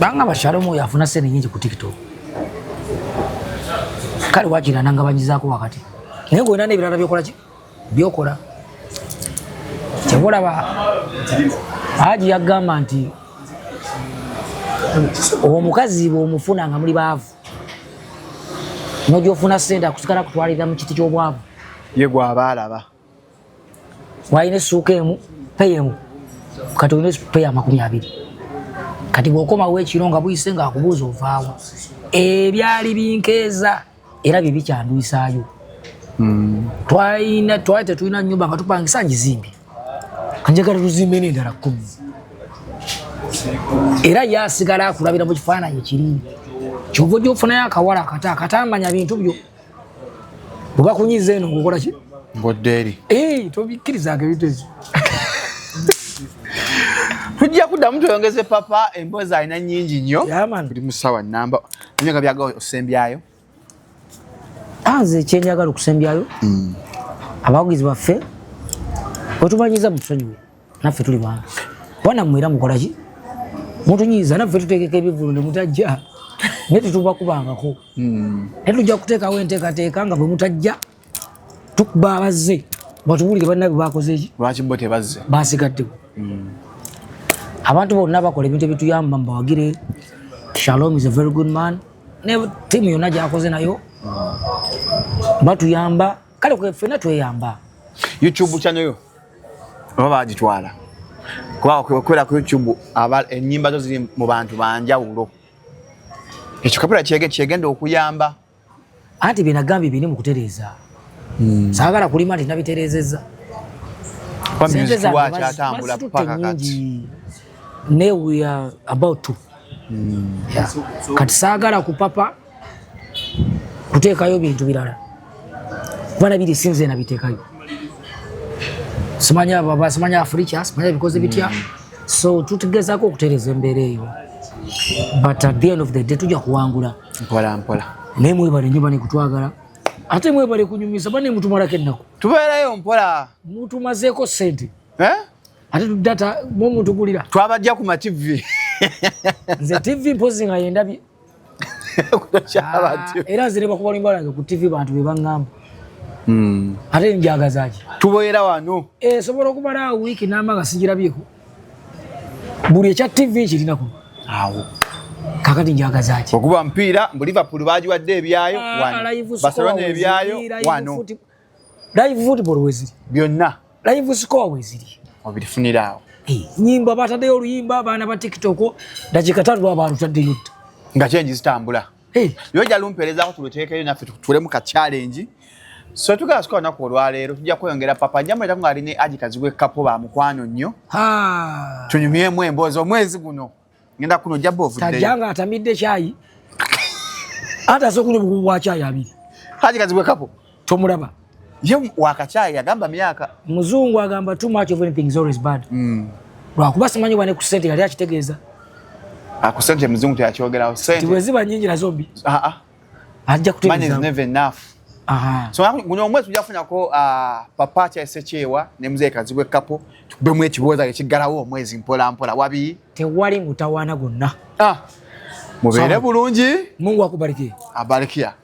banga Bashalom oyo afuna sente nyingi ku TikTok kale wakira nangabanyizaako wakati naye ng'olina n'ebirala byokola ki byokola kyebulaba Haji yagamba nti omukazi bw'omufuna nga muli baavu n'ogyofuna sente akusigala kutwalira mu kiti ky'obwavu ye gw'abaalaba walina essuuka emu peyemu kati olina peya 20 kati bw'okomawo ekiro nga buyise ng'akubuuza ovaawo ebyali binkeeza era bye bikyanduyisaayo twali tetulina nnyumba nga tupangisa ngizimbi njagala tuzimbe n'endala 10 era yasigala akulabira mu kifaananyi kiri kyova ojja ofunayo akawala akatamanya bintu byo bwe bakunyiza eno ng'okola ki ngodde eri tobikkirizanga ebintu ebyo tujja kuddamu tweyongeze papa emboozi alina nnyingi nnyo buli musawa namba onyenga byaga osembyayo nze kyenjagala okusembyayo abawagizi baffe otumanyiza mutusonyiwe naffe tuli bantu banammwe era mukola ki mutunyiza naffe tuteekeko ebivulu ne mutajja Neti tuba kubangako. Netujja kuteekawo enteekateeka nga bwe mutajja tukuba abazze batubulire bannabe bakoze eki. Lwaki bo tebazze? Basigaddewo. Abantu bonna bakola ebintu ebituyamba mbawagire. Shalom is a very good man. Ne timu yonna gyakoze nayo batuyamba. Kale kwe ffenna tweyamba. YouTube channel yo oba bagitwala kuba okwera ku YouTube ennyimba zo ziri mu bantu banjawulo. Ekyo kapula kyegenda okuyamba. Anti binagambye bini mu kutereeza. Saagala kulima nti nabitereezezza. Kwa music watch atambula paka kati. Ne we are about to. Yeah. Kati saagala kupapa kuteekayo bintu birala. Bana biri sinze nabiteekayo. Simanya baba, simanya Afrika, simanya bikoze bitya. So tutegezaako okutereeza embeera eyo. But at the end of the day tujja kuwangula. Mpola. Ne mwebale nnyo bane kutwagala. Ate mwebale kunyumisa bane mutumalako ennaku. Tubeerayo mpola. Mutumazeeko ssente. Ate data mu mutugulira. Twabajja ku ma TV. Nze TV mpozi nga yendabye. Era nze ne bakuba limbalange ku TV bantu be baŋŋamba. Ate njagazaaki. Tubeera wano. Sobola okumala wiiki n'amanga sigirabyeko. Buli ekya TV kirinako. Awo. Kakati njagazaaki. Okuba mpiira mu Liverpool bagiwadde ebyayo wano. Barcelona ebyayo wano. Live football weziri. Byonna. Live score weziri. Obirifunira awo. Nyimba bataddeyo oluyimba abaana ba TikTok dakika 3 baba lutaddeyo. Nga change zitambula. Yoja lumperezaako tuluteekeyo naffe tulemu ka challenge. So tugala sikuwa naku olwaleero tujja kweyongera papa njamuleta nga aline Ajikazi w'ekkapo ba mukwano nnyo. Tunyumyemu emboozi omwezi guno. Ngenda kuno jabba ovuddeyo. Tajanga atamidde kyayi. Ate asokunywa bukubu bwa kyayi abiri. Ajikazi w'ekkapo. Tomulaba. Ye wakakyayi agamba myaka. Muzungu agamba too much of anything is always bad. Lwakuba simanyi wane ku ssente yali akitegeeza. Ku ssente muzungu teyakyogerawo ssente. Tiweziba nnyingi na zombi. Ajja kutegeeza. Money is never enough. So guno omwezi tujafunako papa Kyasekyewa ne muzee Kazi w'ekkapo tukubemu ekibuuza ekigalawo omwezi mpola wabi tewali mutawaana gonna. Mubeere bulungi. Mungu akubariki. Abarikia.